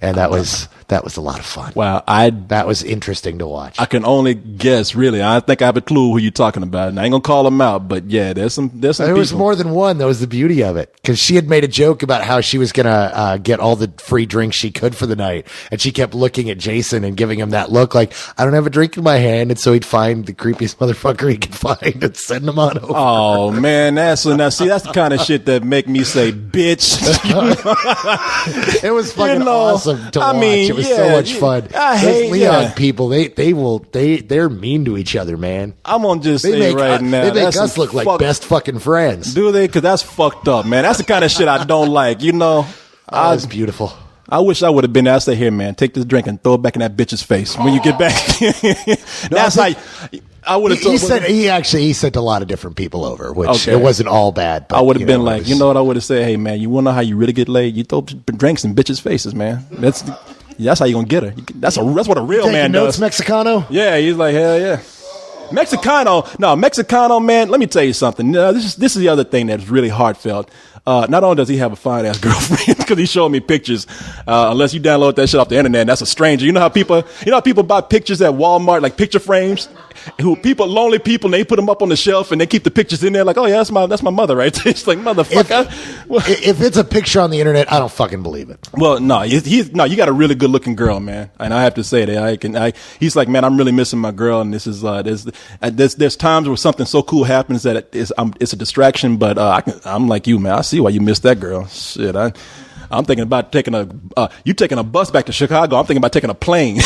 and that was a lot of fun. Wow, that was interesting to watch. I can only guess, really. I think I have a clue who you're talking about, and I ain't gonna call them out, but yeah, there's some. There was more than one. That was the beauty of it, because she had made a joke about how she was gonna get all the free drinks she could for the night, and she kept looking at Jason and giving him that look, like I don't have a drink in my hand, and so he'd find the creepiest motherfucker he could find and send him on over. Oh man, that's the kind of shit that make me say, bitch. It was fucking awesome to watch. It was so much fun. I hate Leon people. They're mean to each other, man. I'm gonna just say right now, they make us look like best fucking friends. Do they? Because that's fucked up, man. That's the kind of shit I don't like. You know, it's beautiful. I wish I would have been there. I say, here, man, take this drink and throw it back in that bitch's face when you get back. That's how. I would have. He sent a lot of different people over, which it wasn't all bad. But, I would have been like, you know what? I would have said, hey man, you want to know how you really get laid? You throw drinks in bitches' faces, man. That's how you gonna get her. That's what a real man does. Mexicano? Yeah, he's like, hell yeah. Mexicano, man, let me tell you something. This is the other thing that's really heartfelt. Not only does he have a fine ass girlfriend because he showed me pictures. Unless you download that shit off the internet, that's a stranger. You know how people buy pictures at Walmart, like picture frames. Lonely people, and they put them up on the shelf and they keep the pictures in there. Like, oh yeah, that's my mother right there. It's like, motherfucker. If it's a picture on the internet, I don't fucking believe it. Well, no, you got a really good looking girl, man. And I have to say that he's like, man, I'm really missing my girl. And this is, there's times where something so cool happens that it's a distraction. But, I'm like you, man. I see why you missed that girl. Shit. I'm thinking about taking a bus back to Chicago. I'm thinking about taking a plane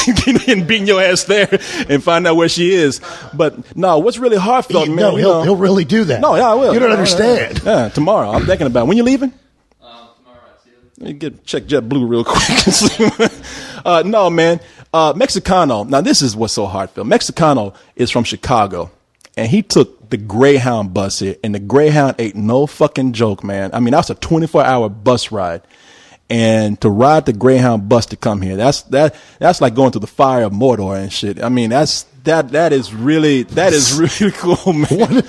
and beating your ass there and find out where she is. But no, what's really heartfelt, man. No, he'll really do that. No, yeah, I will. You don't understand. Yeah, tomorrow. I'm thinking about it. When you leaving? Tomorrow, right? See you. Check JetBlue real quick. No, man. Mexicano. Now, this is what's so heartfelt. Mexicano is from Chicago, and he took the Greyhound bus here, and the Greyhound ain't no fucking joke, man. I mean, that's a 24-hour bus ride. And to ride the Greyhound bus to come here, that's like going through the fire of Mordor and shit. I mean, that is really cool, man.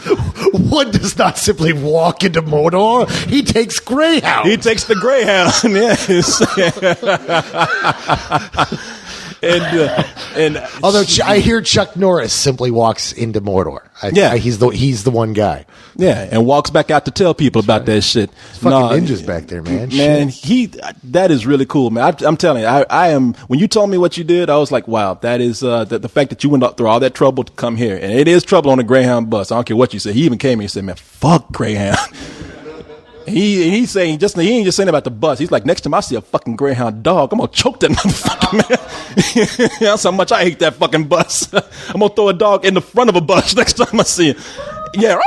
One does not simply walk into Mordor. He takes Greyhound. He takes the Greyhound, yes. And although I hear Chuck Norris simply walks into Mordor. He's the one guy. Yeah, and walks back out to tell people about that shit. Fucking ninjas back there, man. Man, that is really cool, man. I'm telling you, I am. When you told me what you did, I was like, wow, that is the fact that you went through all that trouble to come here, and it is trouble on a Greyhound bus. I don't care what you say. He even came here and said, man, fuck Greyhound. He's saying he ain't just saying about the bus. He's like, next time I see a fucking Greyhound dog, I'm gonna choke that motherfucker, man. That's how much I hate that fucking bus. I'm gonna throw a dog in the front of a bus next time I see him. Yeah,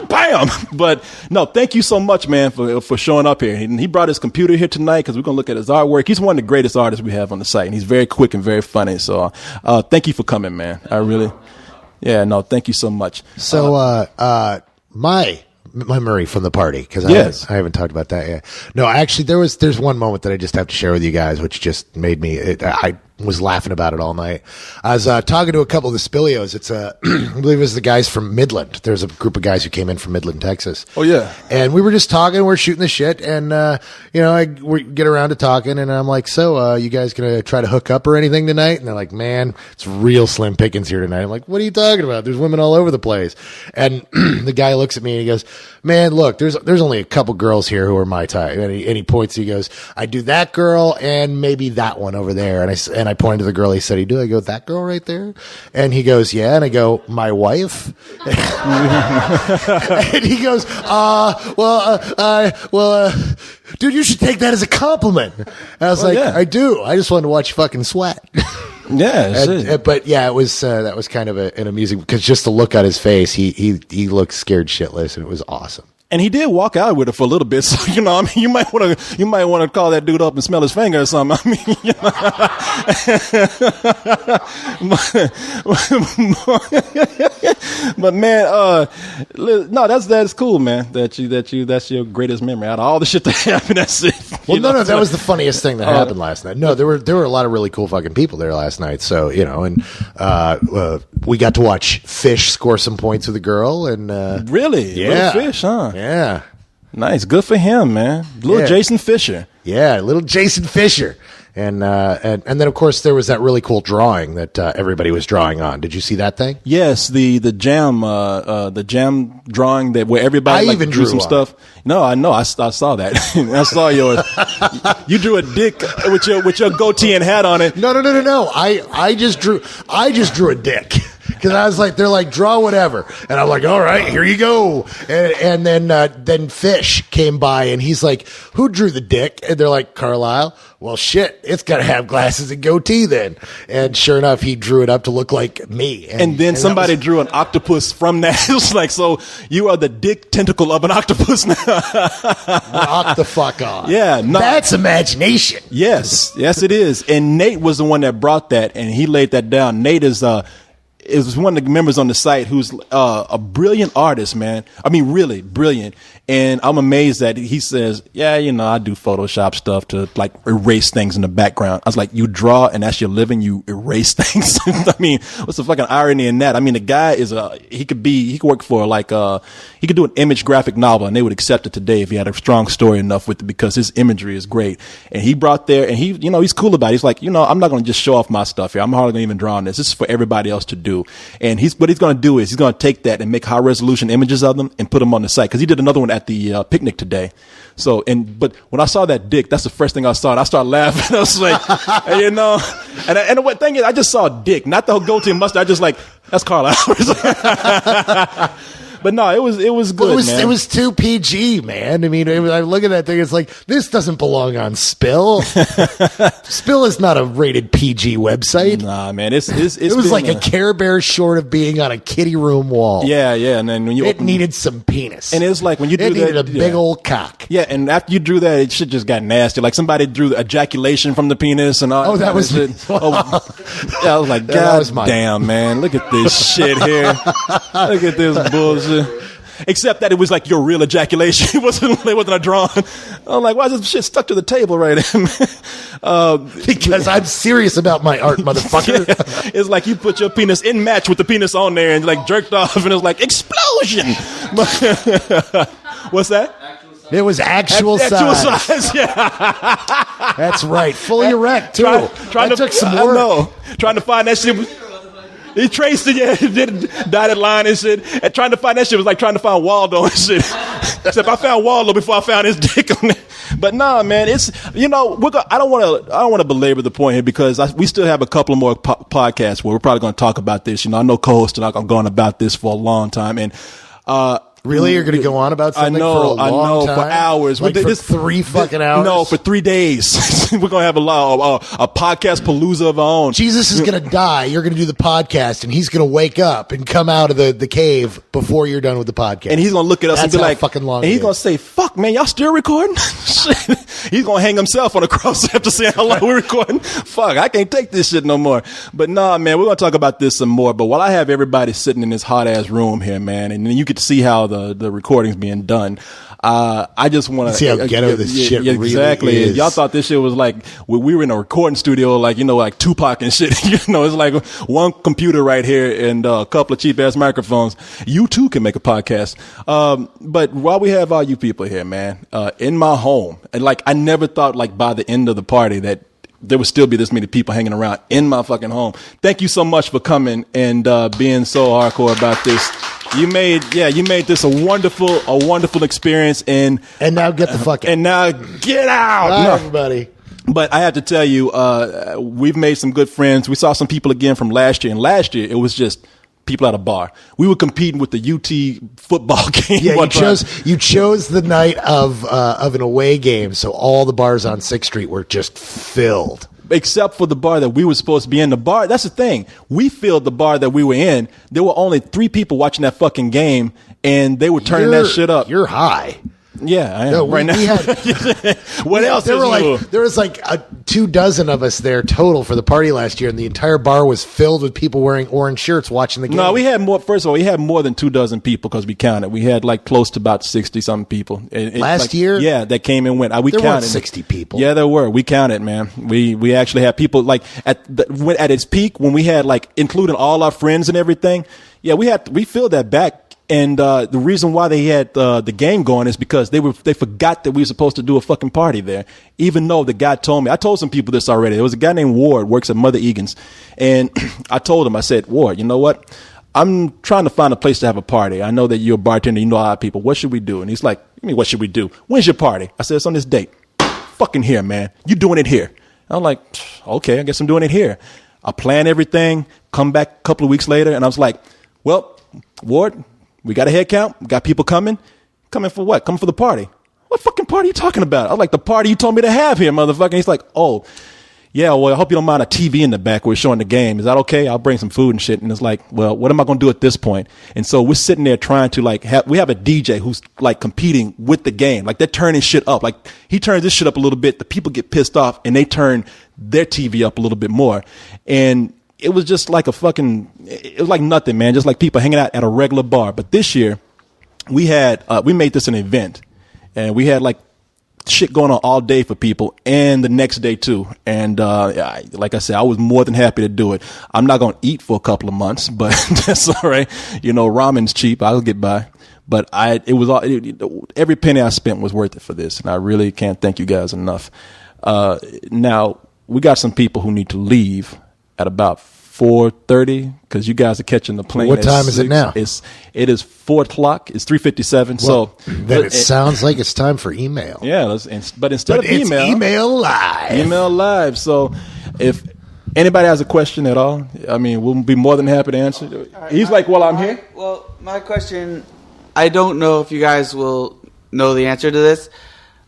bam. But no, thank you so much, man, for showing up here. He brought his computer here tonight because we're gonna look at his artwork. He's one of the greatest artists we have on the site, and he's very quick and very funny. So, thank you for coming, man. Thank you so much. So, my Murray from the party, because I haven't talked about that yet. No, actually, there's one moment that I just have to share with you guys, which just made me. I was laughing about it all night. I was talking to a couple of the Spilios. It's I believe it was the guys from Midland. There's a group of guys who came in from Midland, Texas. Oh yeah, and we were just talking. We're shooting the shit, and we get around to talking, and I'm like, so you guys gonna try to hook up or anything tonight? And they're like, man, it's real slim pickings here tonight. I'm like, what are you talking about? There's women all over the place. And the guy looks at me and he goes, man, look, there's only a couple girls here who are my type. And he points. He goes, I do that girl and maybe that one over there. And I pointed to the girl he said he do. I go, that girl right there? And he goes, yeah. And I go, my wife? And he goes, dude, you should take that as a compliment. And I was I do. I just wanted to watch you fucking sweat. Yeah, but yeah, it was that was kind of an amusing, because just to look at his face, he looked scared shitless, and it was awesome. And he did walk out with it for a little bit, so I mean, you might want to call that dude up and smell his finger or something. I mean, but man, no, that's cool, man. That's your greatest memory out of all the shit that happened. That's it. Well, no, that was the funniest thing that happened last night. No, there were a lot of really cool fucking people there last night. So and we got to watch Fish score some points with a girl, and really, yeah, Little Fish, huh? Yeah. Nice. Good for him, man. Little Jason Fisher. Yeah, little Jason Fisher. And then of course there was that really cool drawing that everybody was drawing on. Did you see that thing? Yes, the jam drawing that where everybody even drew some stuff. No, I know. I saw that. I saw yours. You drew a dick with your goatee and hat on it. No. I just drew a dick. Because I was like, they're like, draw whatever, and I'm like, all right, here you go. And then Fish came by, and he's like, who drew the dick? And they're like, Carlisle. Well, shit, it's got to have glasses and goatee then. And sure enough, he drew it up to look like me. And then somebody drew an octopus from that. It was like, so you are the dick tentacle of an octopus now. Knock the fuck off. Yeah. That's imagination. Yes, it is. And Nate was the one that brought that, and he laid that down. Nate is it was one of the members on the site who's a brilliant artist, man. I mean, really brilliant. And I'm amazed that he says, yeah, I do Photoshop stuff to like erase things in the background. I was like, you draw and that's your living, you erase things. I mean, what's the fucking irony in that? I mean, the guy he could work for he could do an image graphic novel and they would accept it today if he had a strong story enough with it because his imagery is great. And he brought there and he's cool about it. He's like, I'm not going to just show off my stuff here. I'm hardly going to even draw on this. This is for everybody else to do. And what he's going to do is he's going to take that and make high resolution images of them and put them on the site. Cause he did another one at the picnic today. So, but when I saw that dick, that's the first thing I saw. And I started laughing. I was like, and the thing is, I just saw a dick, not the whole goatee and mustache. I just like, that's Carl Albert. But no, it was good, man. It was too PG, man. I mean, I look at that thing, it's like, this doesn't belong on Spill. Spill is not a rated PG website. Nah, man, it was like a Care Bear short of being on a kitty room wall. Yeah, and then when it needed some penis. And it's like when you do that, it needed a big old cock. Yeah, and after you drew that, it shit just got nasty. Like somebody drew the ejaculation from the penis and all. Oh, that was shit. Yeah, I was like, God damn, man, look at this shit here. Look at this bullshit. Except that it was like your real ejaculation. It wasn't a drawing. I'm like, why is this shit stuck to the table right now? Because I'm serious about my art, motherfucker. Yeah, it's like you put your penis in match with the penis on there and like jerked off and it was like, explosion. What's that? It was actual size. Actual size, yeah. That's right. Fully erect, too. Took some work. I know. Trying to find that shit. He traced it, yeah, he did a dotted line and shit. And trying to find that shit was like trying to find Waldo and shit. Except I found Waldo before I found his dick on it. But nah, man, it's, I don't want to belabor the point here because we still have a couple of more podcasts where we're probably going to talk about this. I know co-hosts and I'm going about this for a long time. And, really? You're going to go on about something for a long time? For hours. Like for 3 fucking hours? No, for 3 days. We're going to have a podcast palooza of our own. Jesus is going to die. You're going to do the podcast, and he's going to wake up and come out of the cave before you're done with the podcast. And he's going to look at us and be like, fucking long and he's going to say, fuck, man, y'all still recording? He's going to hang himself on a cross after saying how long we're recording. Fuck, I can't take this shit no more. But nah, man, we're going to talk about this some more. But while I have everybody sitting in this hot-ass room here, man, and then you get to see how the recording's being done. I just want to see how ghetto this shit really exactly is. Y'all thought this shit was like we were in a recording studio, like like Tupac and shit. It's like one computer right here and a couple of cheap ass microphones. You too can make a podcast. But while we have all you people here, man, in my home, and like I never thought like by the end of the party that there would still be this many people hanging around in my fucking home. Thank you so much for coming and being so hardcore about this. You made this a wonderful experience, and now get the fuck out. And now get out. Bye, everybody. But I have to tell you, we've made some good friends. We saw some people again from last year, and last year it was just people at a bar. We were competing with the UT football game. Yeah, you chose the night of an away game, so all the bars on 6th Street were just filled. Except for the bar that we were supposed to be in. The bar, that's the thing. We filled the bar that we were in. There were only 3 people watching that fucking game, and they were turning that shit up. You're high. Yeah, I am right now. What else? There was like 24 of us there total for the party last year, and the entire bar was filled with people wearing orange shirts watching the game. No, we had more. First of all, we had more than 24 people because we counted. We had like close to about 60-something people last year. Yeah, that came and went. We there counted weren't 60 people. Yeah, there were. We counted, man. We actually had people like at its peak when we had like including all our friends and everything. Yeah, we filled that back. And the reason why they had the game going is because they forgot that we were supposed to do a fucking party there. Even though the guy told me, I told some people this already. There was a guy named Ward, works at Mother Egan's, and I told him, I said, Ward, you know what? I'm trying to find a place to have a party. I know that you're a bartender, you know a lot of people. What should we do? And he's like, I mean, what should we do? When's your party? I said, it's on this date. Fucking here, man. You doing it here? I'm like, okay, I guess I'm doing it here. I plan everything, come back a couple of weeks later, and I was like, well, Ward, we got a head count. We got people coming. Coming for what? Coming for the party. What fucking party are you talking about? I was like, the party you told me to have here, motherfucker. And he's like, oh, yeah, well, I hope you don't mind a TV in the back where we're showing the game. Is that okay? I'll bring some food and shit. And it's like, well, what am I going to do at this point? And so we're sitting there trying to like we have a DJ who's like competing with the game. Like they're turning shit up. Like he turns this shit up a little bit. The people get pissed off and they turn their TV up a little bit more. And it was just like it was like nothing, man. Just like people hanging out at a regular bar. But this year, we made this an event, and we had like shit going on all day for people, and the next day too. And like I said, I was more than happy to do it. I'm not gonna eat for a couple of months, but that's all right. You know, ramen's cheap. I'll get by. But every penny I spent was worth it for this, and I really can't thank you guys enough. Now we got some people who need to leave at about 4:30 because you guys are catching the plane. What time is it now? It is 4 o'clock. It's 3:57. Well, then it sounds like it's time for email. Yeah, but instead of it's email live. Email live. So if anybody has a question at all, I mean, we'll be more than happy to answer. Right, He's like, "Well, I'm here." Well, my question, I don't know if you guys will know the answer to this,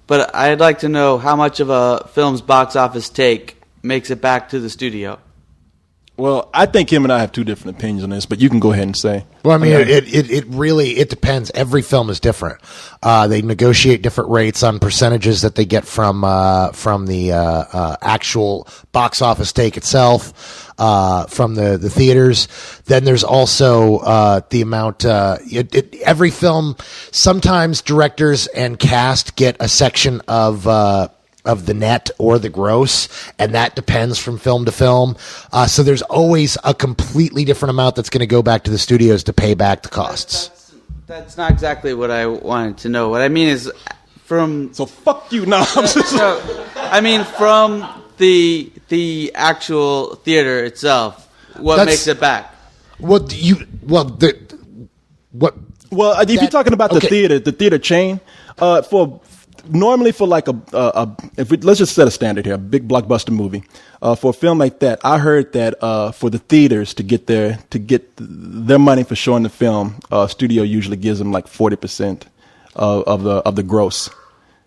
but I'd like to know how much of a film's box office take makes it back to the studio. Well, I think him and I have two different opinions on this, but you can go ahead and say. Well, I mean, it really depends. Every film is different. They negotiate different rates on percentages that they get from the actual box office take itself, from the theaters. Then there's also the amount. Every film, sometimes directors and cast get a section of the net or the gross, and that depends from film to film. So there's always a completely different amount that's going to go back to the studios to pay back the costs. That's not exactly what I wanted to know. What I mean is from... So fuck you now. No, I mean from the actual theater itself, what makes it back? Well, if you're talking about the theater chain, normally for like let's just set a standard here, a big blockbuster movie. For a film like that, I heard that for the theaters to get their money for showing the film, studio usually gives them like 40% of the gross.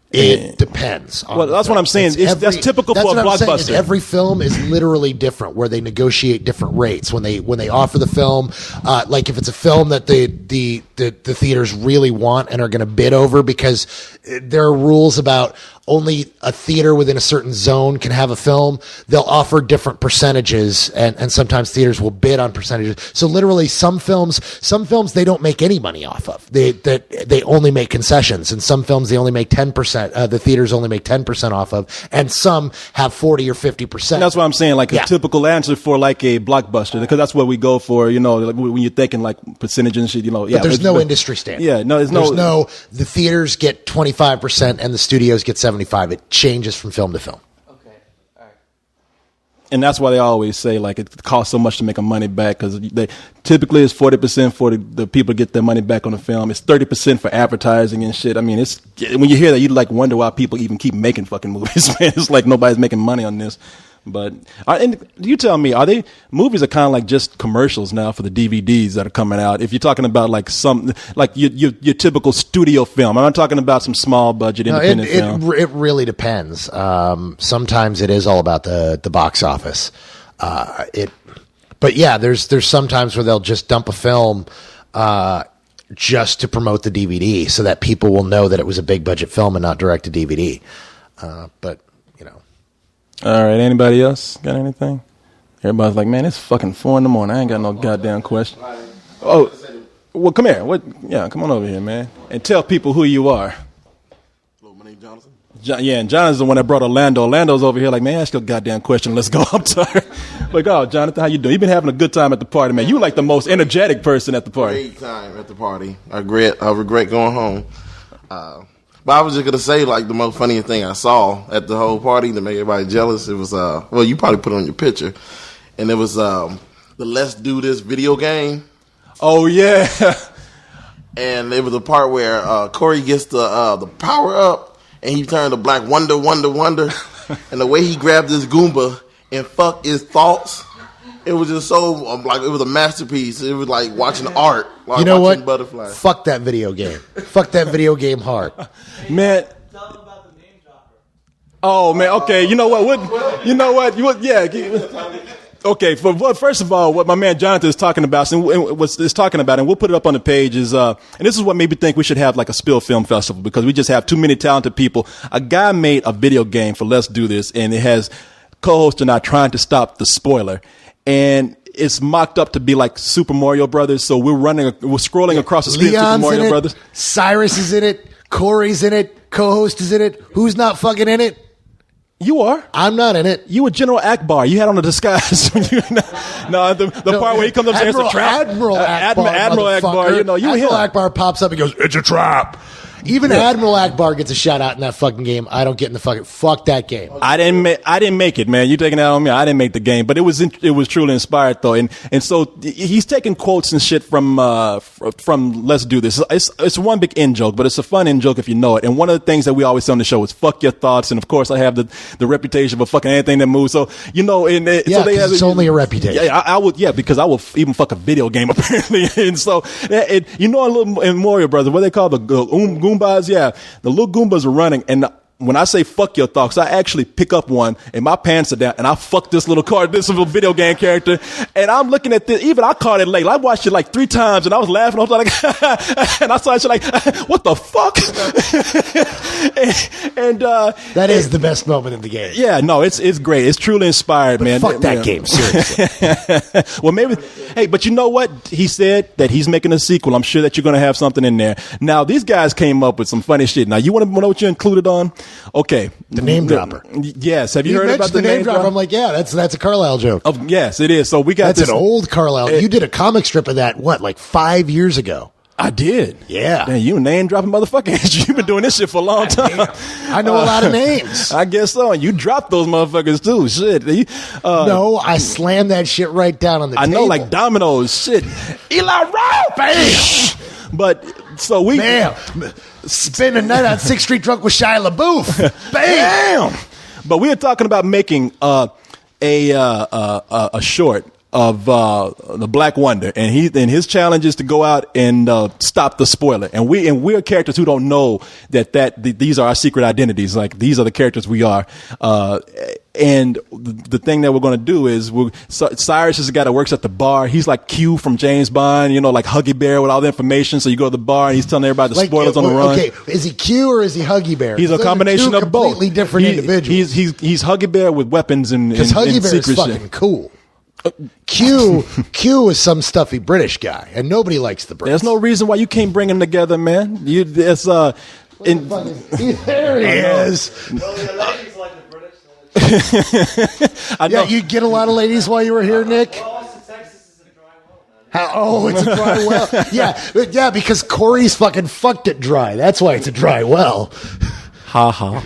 It depends. Well, that's what I'm saying. That's typical for a blockbuster. Every film is literally different, where they negotiate different rates when they offer the film. Like if it's a film that the theaters really want and are going to bid over, because there are rules about only a theater within a certain zone can have a film. They'll offer different percentages, and sometimes theaters will bid on percentages. So literally, some films they don't make any money off of. They only make concessions, and some films they only make 10%. The theaters only make 10% off of, and some have 40 or 50%. That's what I'm saying. Like a typical answer for like a blockbuster, because that's what we go for. You know, like when you're thinking like percentage and shit. You know, but there's no industry standard. Yeah, no, there's no. The theaters get 25% and the studios get 75%. It changes from film to film. Okay, all right. And that's why they always say like it costs so much to make a money back, because they typically it's 40% for the people to get their money back on the film. It's 30% for advertising and shit. I mean, it's when you hear that, you like wonder why people even keep making fucking movies. Man, it's like nobody's making money on this. But and you tell me, movies are kind of like just commercials now for the DVDs that are coming out? If you're talking about like your typical studio film, I'm not talking about some small budget independent film. It really depends. Sometimes it is all about the box office. But yeah, there's some times where they'll just dump a film just to promote the DVD, so that people will know that it was a big budget film and not direct to DVD. But you know. All right, anybody else got anything? Everybody's like, man, it's fucking 4 a.m. I ain't got no goddamn question. Oh, well, come here. Come on over here, man, and tell people who you are. Hello, my name's Jonathan. And Jonathan's the one that brought Orlando. Orlando's over here like, man, ask your goddamn question. Let's go. I'm sorry. Like, oh, Jonathan, how you doing? You've been having a good time at the party, man. You like the most energetic person at the party. Great time at the party. I regret going home. But I was just gonna say, like, the most funniest thing I saw at the whole party to make everybody jealous. It was well, you probably put it on your picture, and it was the Let's Do This video game. Oh yeah. And it was a part where Corey gets the power up, and he turned to Black Wonder, and the way he grabbed this Goomba and fucked his thoughts. It was just so like it was a masterpiece. It was like watching art. Like you know what? Butterflies. Fuck that video game. Fuck that video game hard. Man. Tell them about the name dropper. Oh man. Okay. You know what? Yeah. Okay. First of all, what my man Jonathan is talking about, and we'll put it up on the page, is and this is what made me think we should have like a Spill Film Festival, because we just have too many talented people. A guy made a video game for Let's Do This, and it has co-hosts are not trying to stop the spoiler. and it's mocked up to be like Super Mario Brothers. So we're scrolling across the screen. Leon's Super Mario in it. Brothers. Cyrus is in it. Corey's in it. Co-host is in it. Who's not fucking in it? You are. I'm not in it. You were General Akbar. You had on a disguise. The part where he comes up and says it's a trap. Admiral Akbar. Admiral Akbar. You Admiral him. Akbar pops up and goes, "It's a trap." Even Admiral Akbar gets a shout out in that fucking game. I don't get in the fucking fuck that game. I didn't make it, man. You taking that on me? I didn't make the game, but it was truly inspired though, and so he's taking quotes and shit from Let's Do This. It's one big in joke, but it's a fun in joke if you know it. And one of the things that we always say on the show is "fuck your thoughts," and of course I have the reputation for fucking anything that moves. So so they have it's only a reputation. Yeah, I would. Yeah, because I will even fuck a video game apparently. And so in Mario Brothers, what they call the Goombas, yeah, the little Goombas are running, and when I say fuck your thoughts, I actually pick up one and my pants are down and I fuck this little video game character, and I'm looking at this. Even I caught it late. I watched it like 3 times and I was laughing. I was like, and I saw it like, what the fuck? and that is the best moment in the game. Yeah, no, it's great. It's truly inspired, man. Fuck that game, seriously. Well, maybe. Hey, but you know what? He said that he's making a sequel. I'm sure that you're going to have something in there. Now, these guys came up with some funny shit. Now, you want to know what you included on? Okay, the name dropper. Yes, have you heard about the name dropper? I'm like, yeah, that's a Carlisle joke. Oh, yes, it is. So we got that's an old Carlisle. You did a comic strip of that like 5 years ago. I did. Yeah. Damn, you name dropping motherfucker. You've been doing this shit for a long time. I know a lot of names. I guess so. And you dropped those motherfuckers too. Shit. No, I slammed that shit right down on the table. I know, like dominoes. Shit. Eli Rowe. Bam. But so we. Bam. Spend a night on 6th Street drunk with Shia LaBeouf. Bam. But we are talking about making a short of the Black Wonder, and his challenge is to go out and stop the spoiler. And we're characters who don't know that these are our secret identities. Like, these are the characters we are. And the thing that we're going to do is Cyrus is the guy that works at the bar. He's like Q from James Bond, like Huggy Bear with all the information. So you go to the bar and he's telling everybody the spoilers on the run. Okay, is he Q or is he Huggy Bear? He's a combination of both. Completely different individuals. He's Huggy Bear with weapons and Huggy Bear secret is fucking cool. Q is some stuffy British guy, and nobody likes the Brits. There's no reason why you can't bring them together, man. There he is. Yeah, you get a lot of ladies while you were here, Nick. It's a dry well. Yeah, because Corey's fucking fucked it dry. That's why it's a dry well. Ha ha.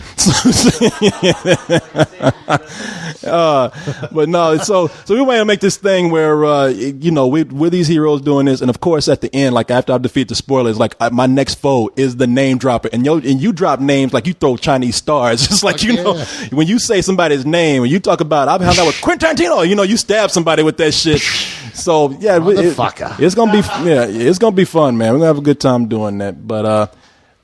But no, so we want to make this thing where we're these heroes doing this, and of course at the end, like after I defeat the spoilers, like my next foe is the name dropper, and you drop names like you throw Chinese stars. It's like when you say somebody's name and you talk about I've hung out with Quentin Tarantino, you stab somebody with that shit. So yeah, it's gonna be fun, man. We're gonna have a good time doing that. But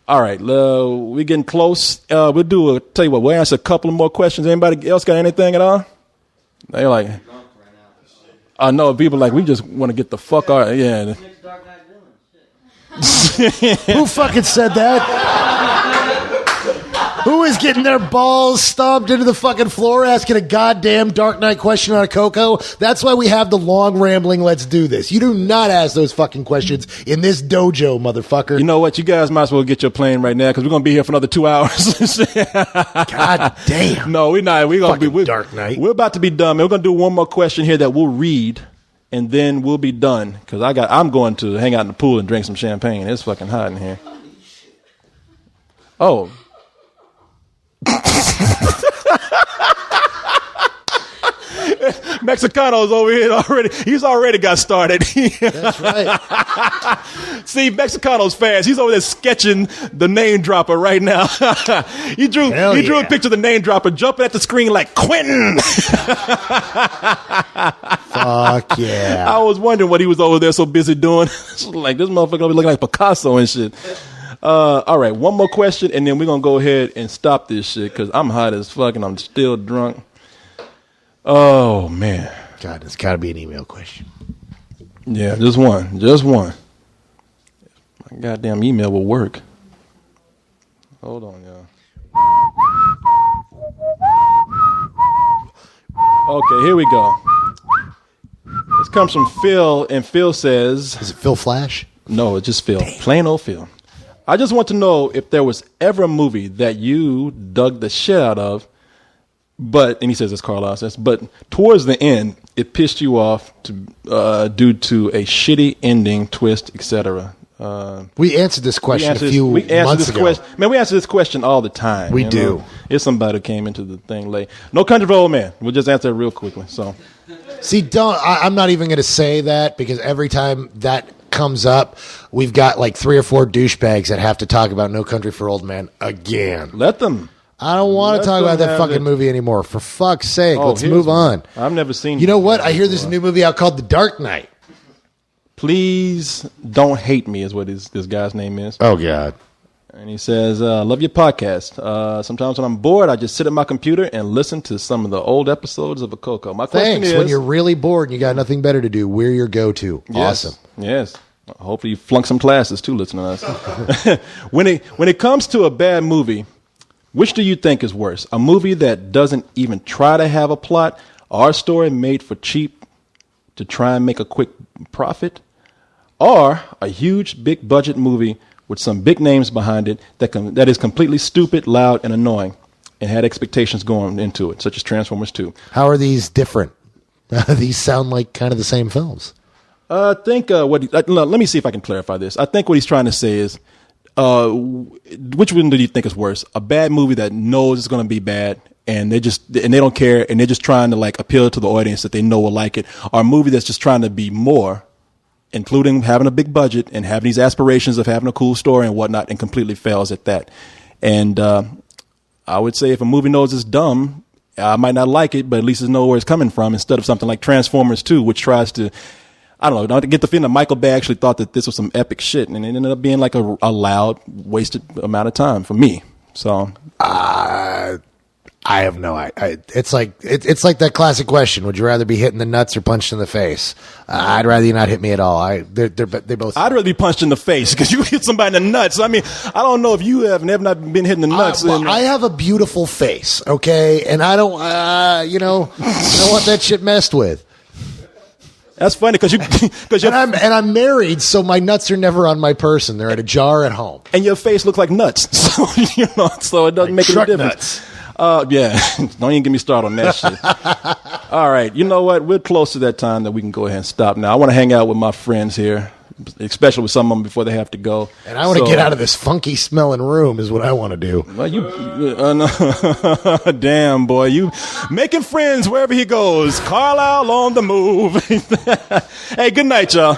all right, we're getting close. Tell you what, we'll answer a couple of more questions. Anybody else got anything at all? They're like, I know people like, we just want to get the fuck out. Yeah. Who fucking said that? Who is getting their balls stomped into the fucking floor asking a goddamn Dark Knight question on a Coco? That's why we have the long rambling let's do this. You do not ask those fucking questions in this dojo, motherfucker. You know what? You guys might as well get your plane right now because we're going to be here for another 2 hours. God damn. No, we're not. We're going to be Dark Knight. We're about to be done, man. We're going to do one more question here that we'll read, and then we'll be done because I'm going to hang out in the pool and drink some champagne. It's fucking hot in here. Oh. Mexicano's over here already. He's already got started. That's right. See, Mexicano's fast. He's over there sketching the name dropper right now. He drew a picture of the name dropper jumping at the screen like Quentin. Fuck yeah. I was wondering what he was over there so busy doing. Like, this motherfucker gonna be looking like Picasso and shit. All right, one more question, and then we're going to go ahead and stop this shit because I'm hot as fuck and I'm still drunk. Oh, man. God, it's got to be an email question. Yeah, just one. My goddamn email will work. Hold on, y'all. Okay, here we go. comes from Phil, and Phil says, Is it Phil Flash? no, it's just Phil. Plain old Phil. I just want to know if there was ever a movie that you dug the shit out of, and he says it's Carlisle says, but towards the end, it pissed you off due to a shitty ending, twist, etc. We answered this question a few months ago. Man, we answer this question all the time. We do. It's somebody who came into the thing late. No Country for Old Men. We'll just answer it real quickly. So, see, I'm not even going to say that because every time that comes up, we've got like 3 or 4 douchebags that have to talk about No Country for Old Men again. let them. I don't want to talk about that fucking movie anymore. For fuck's sake, let's move on. I've never seen. You know what? I hear there's a new movie out called The Dark Knight. Please don't hate me is what this guy's name is. Oh, God. And he says, love your podcast. Sometimes when I'm bored, I just sit at my computer and listen to some of the old episodes of Akoko. My question Thanks. is, When you're really bored and you got nothing better to do, we're your go-to. yes, Awesome. Yes. Hopefully you flunk some classes too, listening to us. When it comes to a bad movie, which do you think is worse? A movie that doesn't even try to have a plot, or a story made for cheap to try and make a quick profit? Or a huge, big budget movie with some big names behind it that is completely stupid, loud, and annoying, and had expectations going into it, such as Transformers 2. How are these different? These sound like kind of the same films. I think let me see if I can clarify this. I think what he's trying to say is, which one do you think is worse? A bad movie that knows it's going to be bad, and they don't care, and they're just trying to like appeal to the audience that they know will like it, or a movie that's just trying to be more, including having a big budget and having these aspirations of having a cool story and whatnot, and completely fails at that. And I would say if a movie knows it's dumb, I might not like it, but at least it knows where it's coming from, instead of something like Transformers 2, which tries to, I don't know, don't get the feeling that Michael Bay actually thought that this was some epic shit, and it ended up being like a loud, wasted amount of time for me. So I have no idea. It's like that classic question: would you rather be hit in the nuts or punched in the face? I'd rather you not hit me at all. They both. I'd rather be punched in the face because you hit somebody in the nuts. I mean, I don't know if you have never not been hit in the nuts. I have a beautiful face, okay, and I don't, I don't want that shit messed with. That's funny because I'm married, so my nuts are never on my person. They're at a jar at home, and your face looks like nuts. So so it doesn't make any difference. Yeah, don't even get me started on that shit. All right, you know what? We're close to that time that we can go ahead and stop now. I want to hang out with my friends here, especially with some of them before they have to go. And I want to get out of this funky smelling room is what I want to do. Well, damn, boy, you making friends wherever he goes. Carlisle on the move. Hey, good night, y'all.